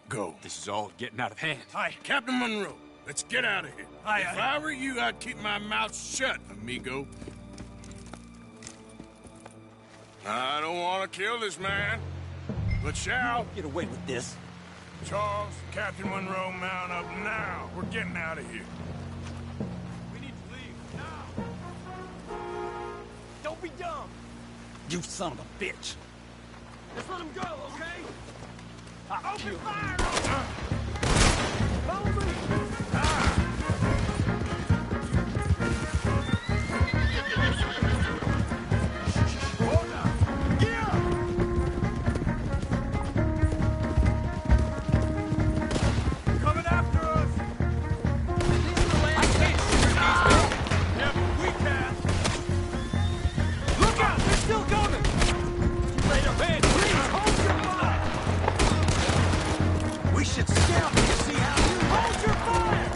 go. This is all getting out of hand. Aye. Captain Monroe, let's get out of here. Aye, If aye. I were you, I'd keep my mouth shut, amigo. I don't want to kill this man, but shall. Get away with this. Charles, Captain Monroe, mount up now. We're getting out of here. We need to leave now. Don't be dumb. You son of a bitch. Just let him go, okay? Open fire! Follow me! Hold up! Yeah! Coming after us! I can't shoot these. Yeah, but we can. Look out! They're still coming! Later, man, please hold your fire! We should scout to see how you hold your fire!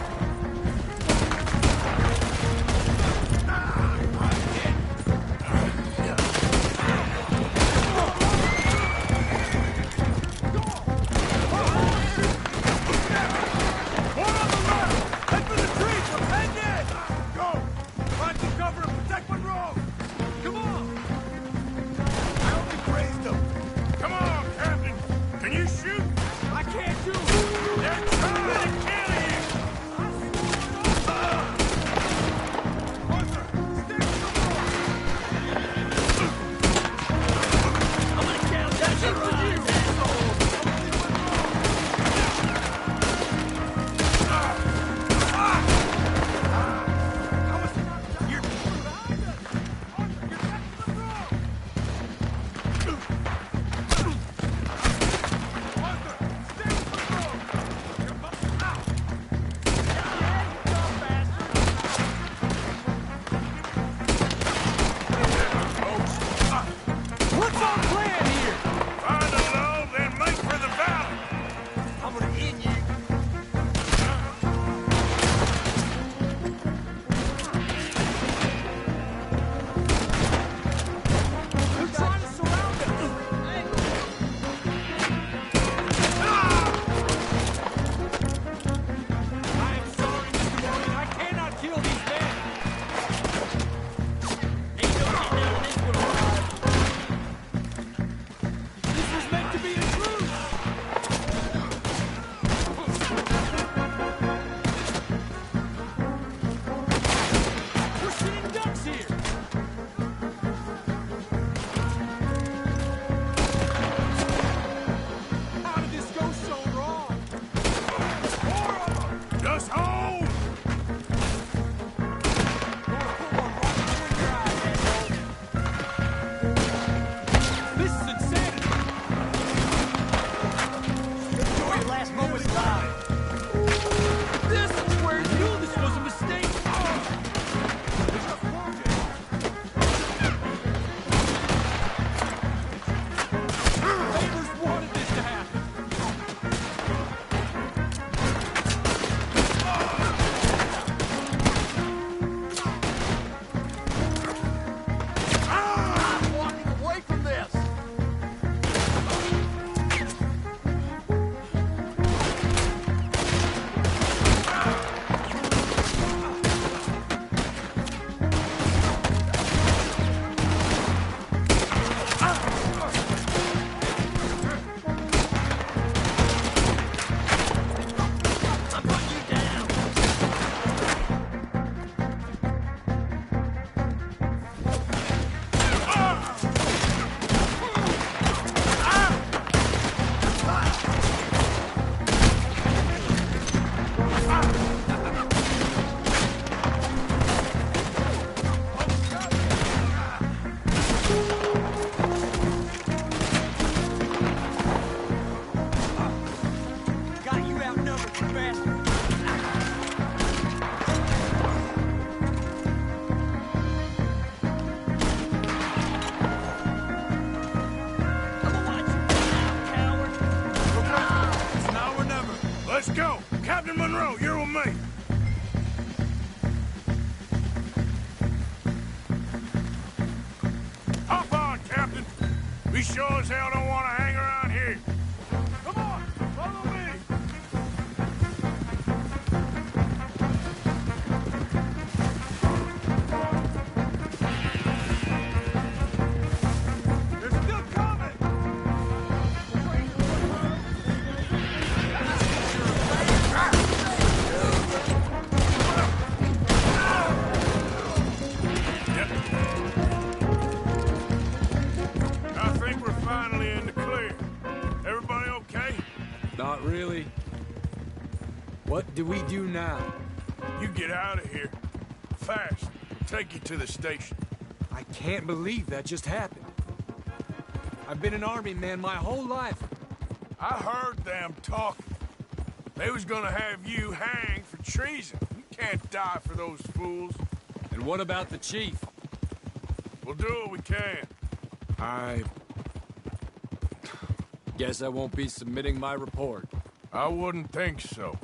We sure as hell don't want to hang around here. Come on, follow me. They're still coming! I think we're finally in the clear. Everybody okay? Not really. What do we do now? You get out of here. Fast. We'll take you to the station. I can't believe that just happened. I've been an army man my whole life. I heard them talking. They was gonna have you hanged for treason. You can't die for those fools. And what about the chief? We'll do what we can. I guess I won't be submitting my report. I wouldn't think so.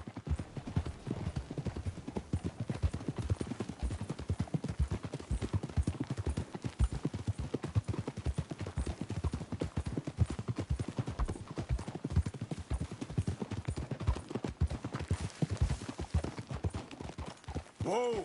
Whoa!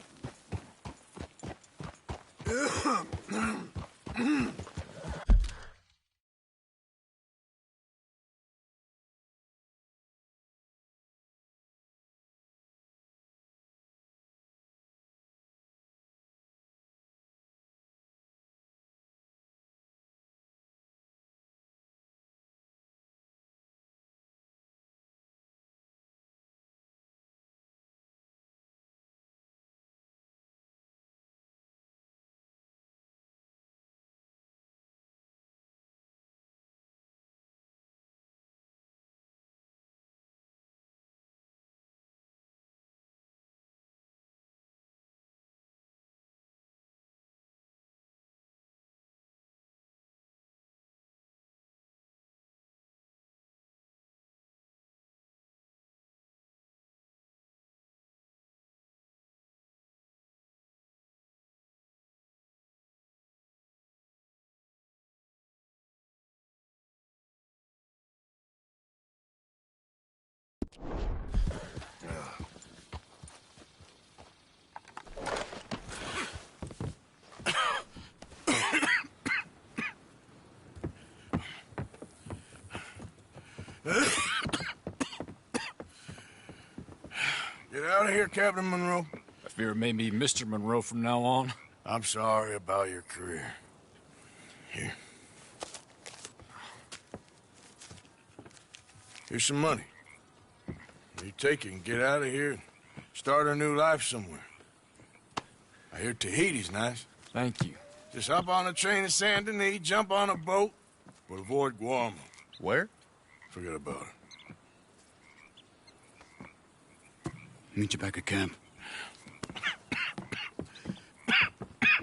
Get out of here, Captain Monroe. I fear it may be Mr. Monroe from now on. I'm sorry about your career. Here. Here's some money. You take it and get out of here and start a new life somewhere. I hear Tahiti's nice. Thank you. Just hop on a train to Saint Denis, jump on a boat, but avoid Guam. Where? Forget about it. Meet you back at camp.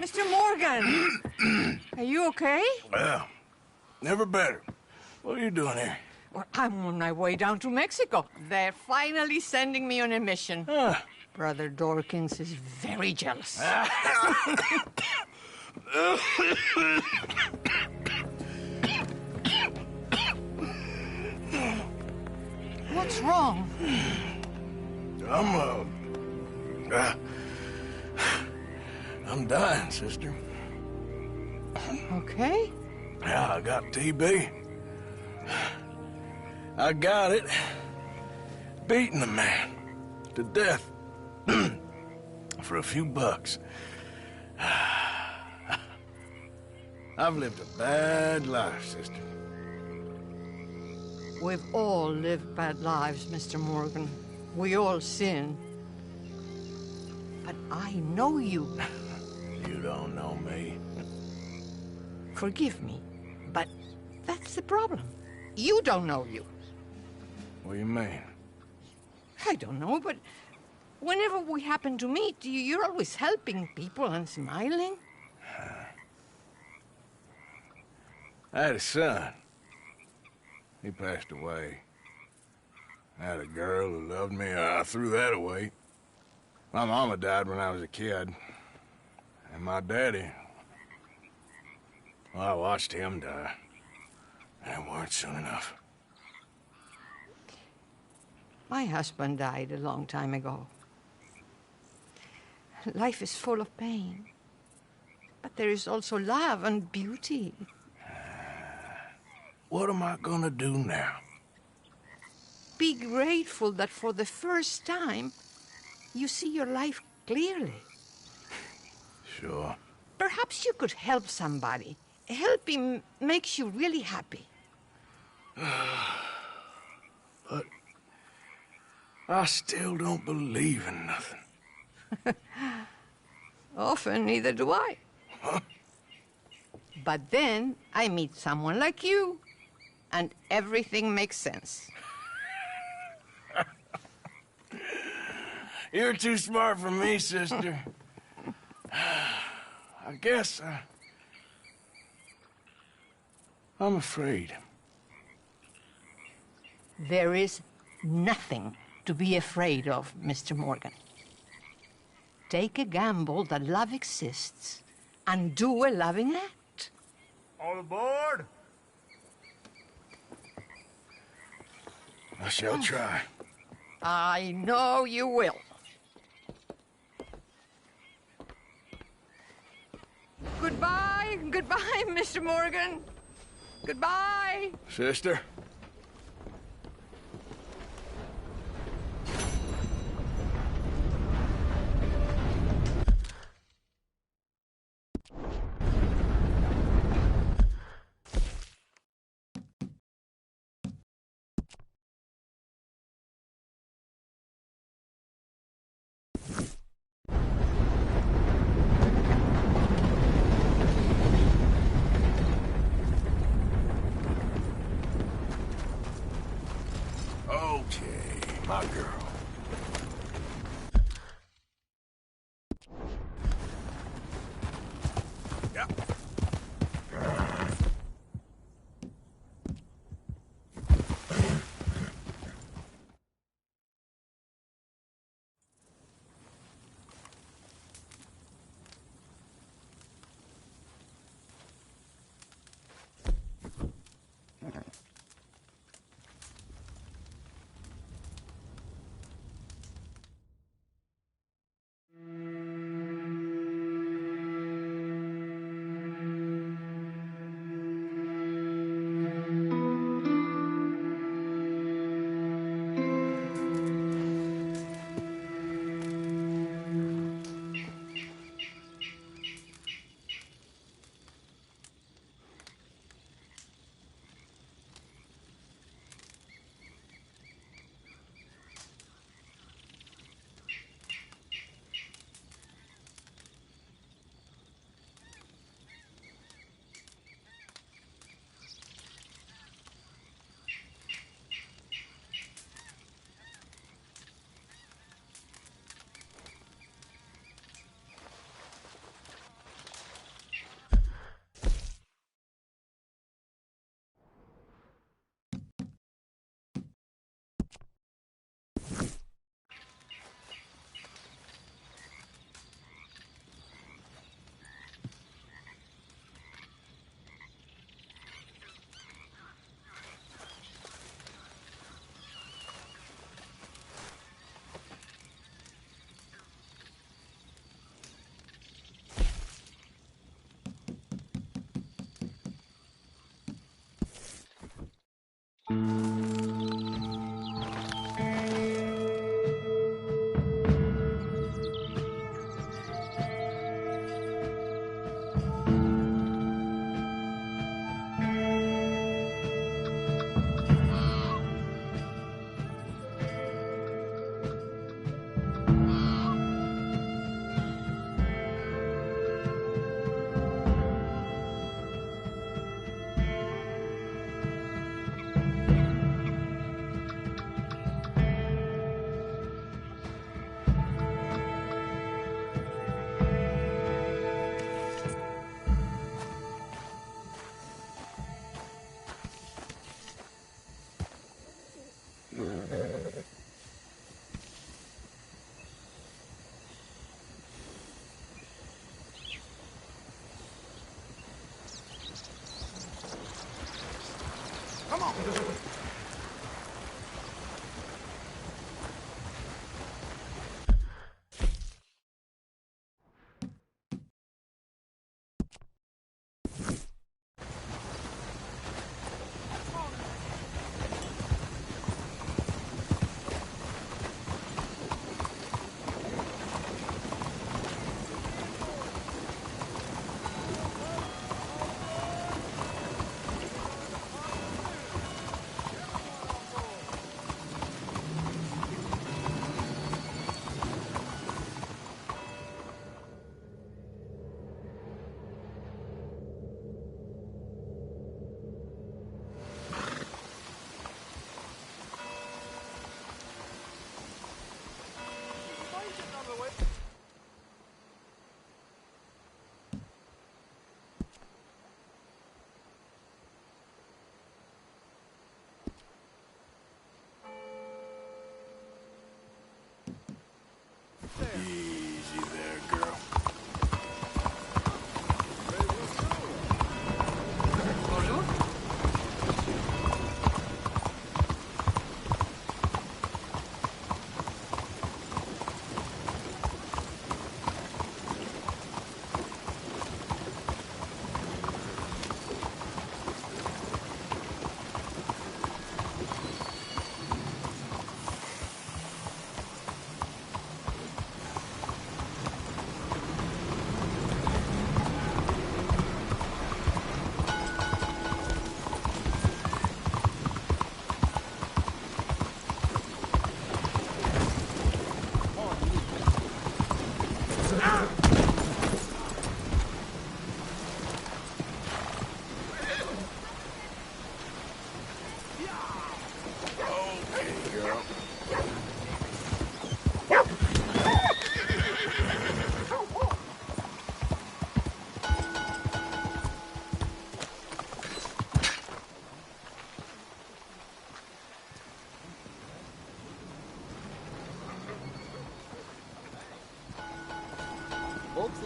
Mr. Morgan! Are you okay? Well, never better. What are you doing here? Well, I'm on my way down to Mexico. They're finally sending me on a mission. Brother Dorkins is very jealous. What's wrong? I'm dying, sister. Okay? Yeah, I got TB. I got it. Beating a man to death for a few bucks. I've lived a bad life, sister. We've all lived bad lives, Mr. Morgan. We all sin. But I know you. You don't know me. Forgive me, but that's the problem. You don't know you. What do you mean? I don't know, but whenever we happen to meet, you're always helping people and smiling. I had a son. He passed away. I had a girl who loved me. I threw that away. My mama died when I was a kid. And my daddy, well, I watched him die. That weren't soon enough. My husband died a long time ago. Life is full of pain. But there is also love and beauty. What am I gonna do now? Be grateful that for the first time, you see your life clearly. Sure. Perhaps you could help somebody. Helping makes you really happy. But I still don't believe in nothing. Often, neither do I. Huh? But then I meet someone like you, and everything makes sense. You're too smart for me, sister. I guess I'm afraid. There is nothing to be afraid of, Mr. Morgan. Take a gamble that love exists and do a loving act. All aboard? I shall try. I know you will. Goodbye, goodbye, Mr. Morgan. Goodbye. Sister? Okay, my girl. Yeah.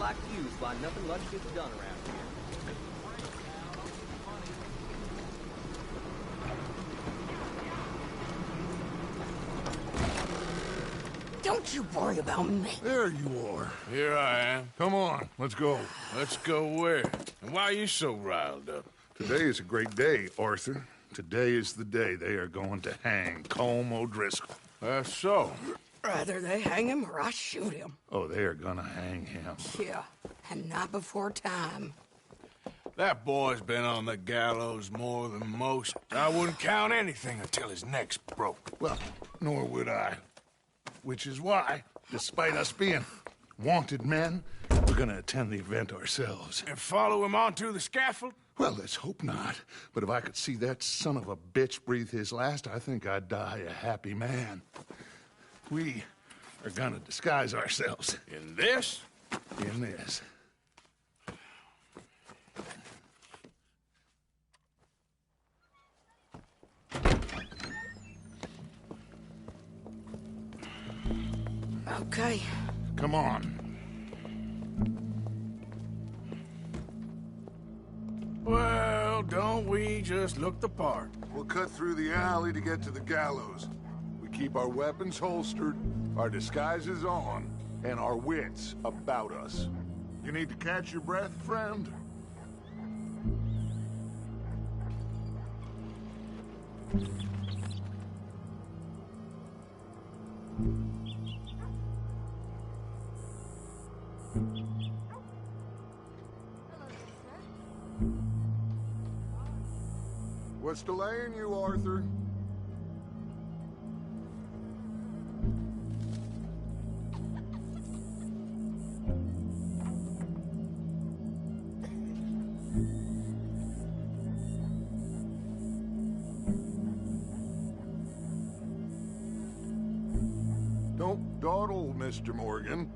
like you is why nothing much gets done around here. Don't you worry about me. There you are. Here I am. Come on, let's go. Let's go where? And why are you so riled up? Today is a great day, Arthur. Today is the day they are going to hang Colm O'Driscoll. That's so. Rather they hang him or I shoot him. Oh, they are gonna hang him. Yeah, and not before time. That boy's been on the gallows more than most. I wouldn't count anything until his neck's broke. Well, nor would I. Which is why, despite us being wanted men, we're gonna attend the event ourselves. And follow him onto the scaffold? Well, let's hope not. But if I could see that son of a bitch breathe his last, I think I'd die a happy man. We are gonna disguise ourselves. In this? In this. Okay. Come on. Well, don't we just look the part? We'll cut through the alley to get to the gallows. We keep our weapons holstered, our disguises on, and our wits about us. You need to catch your breath, friend? What's delaying you, Arthur? Don't dawdle, Mr. Morgan.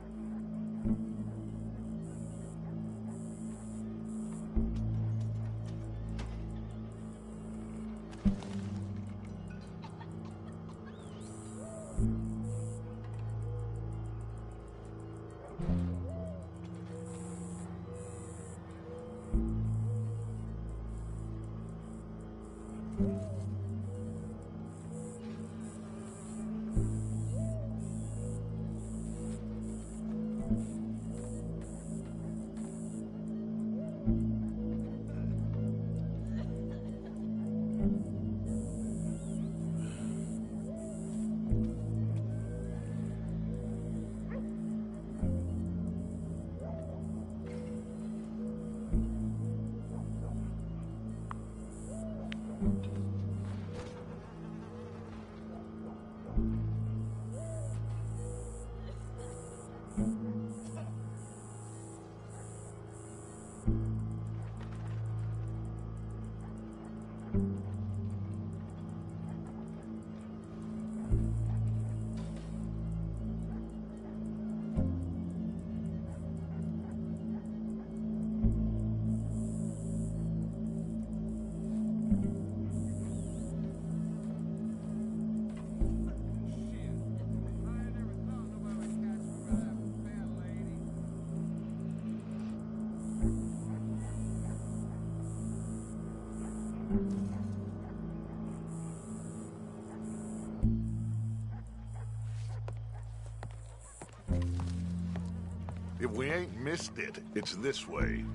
If we ain't missed it, it's this way.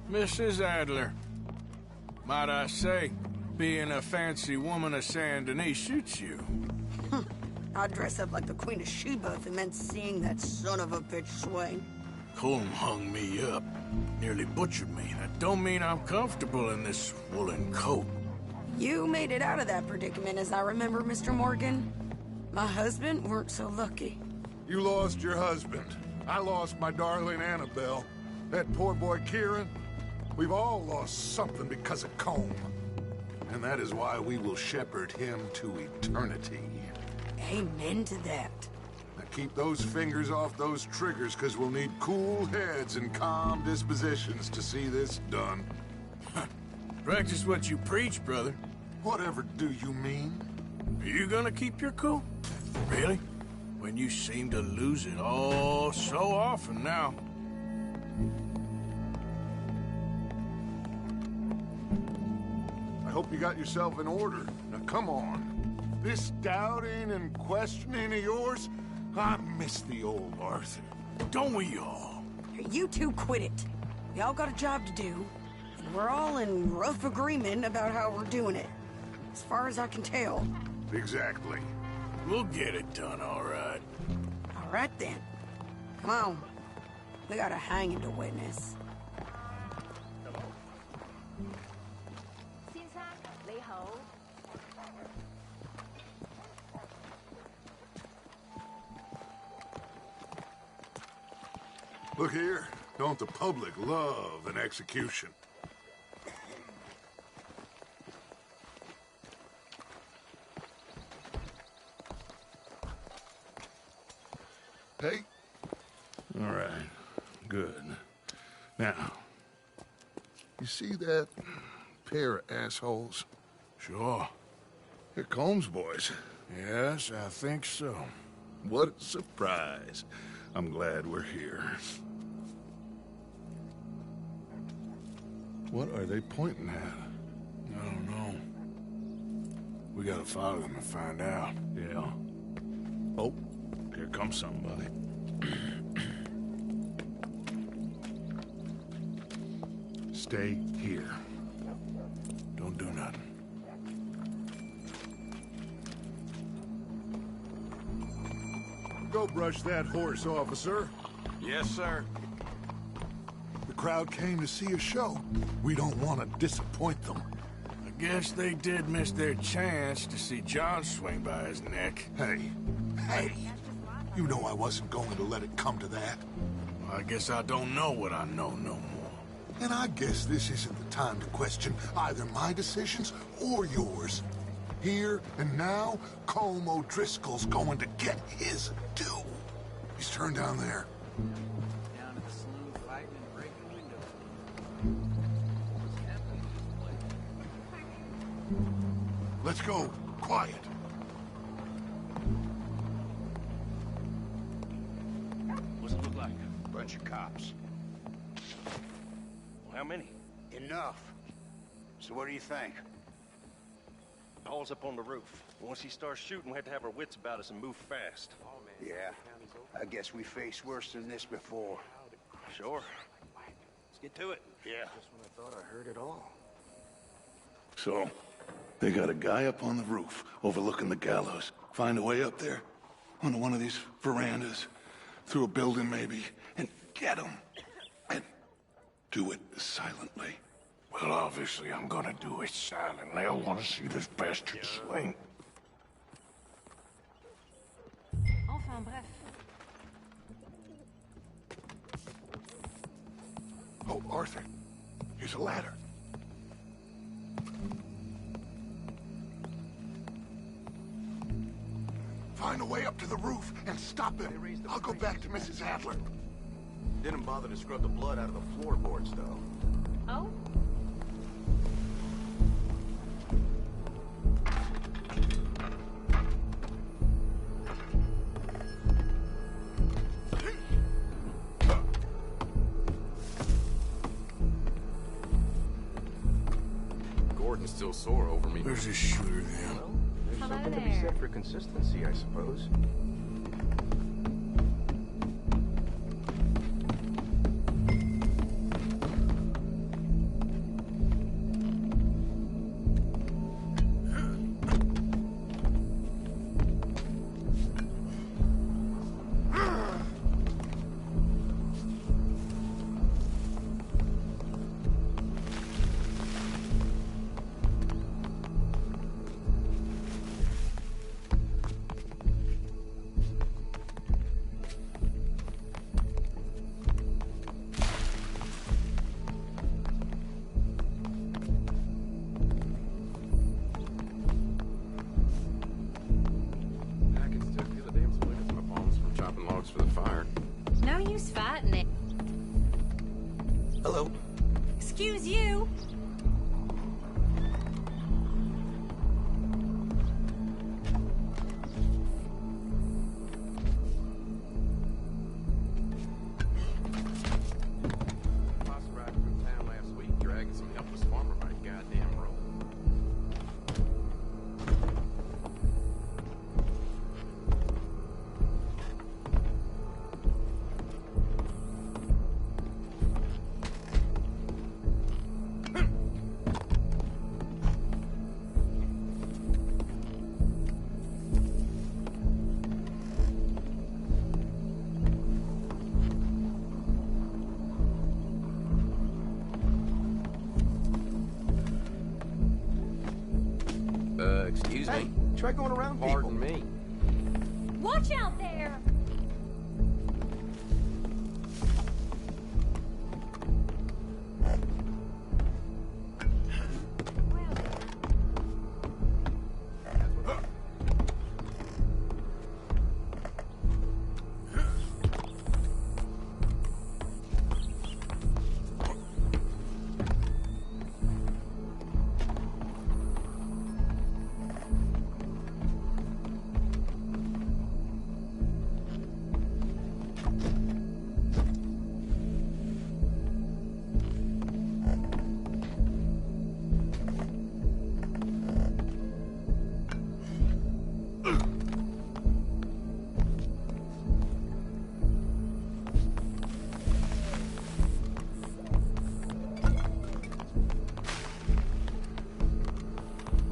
Mrs. Adler, might I say, being a fancy woman of Saint Denis suits you. I'd dress up like the Queen of Sheba if it meant seeing that son of a bitch swing. Colm hung me up, nearly butchered me. That don't mean I'm comfortable in this woolen coat. You made it out of that predicament, as I remember, Mr. Morgan. My husband weren't so lucky. You lost your husband. I lost my darling Annabelle. That poor boy Kieran. We've all lost something because of Colm. And that is why we will shepherd him to eternity. Amen to that. Now keep those fingers off those triggers, because we'll need cool heads and calm dispositions to see this done. Practice what you preach, brother. Whatever do you mean? Are you gonna keep your cool? Really? When you seem to lose it all so often now. I hope you got yourself in order. Now, come on. This doubting and questioning of yours, I miss the old Arthur. Don't we all? You two quit it. We all got a job to do, and we're all in rough agreement about how we're doing it. As far as I can tell. Exactly. We'll get it done, all right. All right, then. Come on. We got a hanging to witness. Look here. Don't the public love an execution? Hey? All right. Good. Now, you see that pair of assholes? Sure. They're Combs boys. Yes, I think so. What a surprise. I'm glad we're here. What are they pointing at? I don't know. We gotta follow them and find out. Yeah. Oh, here comes somebody. Stay here. Don't do nothing. Go brush that horse, officer. Yes, sir. The crowd came to see a show. We don't want to disappoint them. I guess they did miss their chance to see John swing by his neck. Hey, you know I wasn't going to let it come to that. Well, I guess I don't know what I know no more. And I guess this isn't the time to question either my decisions or yours. Here and now, Colm O'Driscoll's going to get his due. He's turned down there. Down to the saloon fighting and breaking windows. What's happening to this place? Let's go. Quiet. What's it look like? Bunch of cops. Well, how many? Enough. So what do you think? Paul's up on the roof. Once he starts shooting, we have to have our wits about us and move fast. Yeah. I guess we faced worse than this before. Sure. Let's get to it. Yeah. Just when I thought I heard it all. So, they got a guy up on the roof overlooking the gallows. Find a way up there, onto one of these verandas, through a building maybe, and get him. And do it silently. Well, obviously, I'm gonna do it silently. I want to see this bastard swing. Enfin, bref. Oh, Arthur, here's a ladder. Find a way up to the roof and stop him. I'll go back to Mrs. Adler. Didn't bother to scrub the blood out of the floorboards, though. Oh? Gordon's still sore over me. Where's this shooter then? Well, there's something to be said for consistency, I suppose. For the fire. There's no use fighting it. Hello. Excuse you. Excuse Hey, me. try going around Pardon people. me. Watch out there!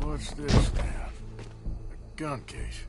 What's this now? A gun case.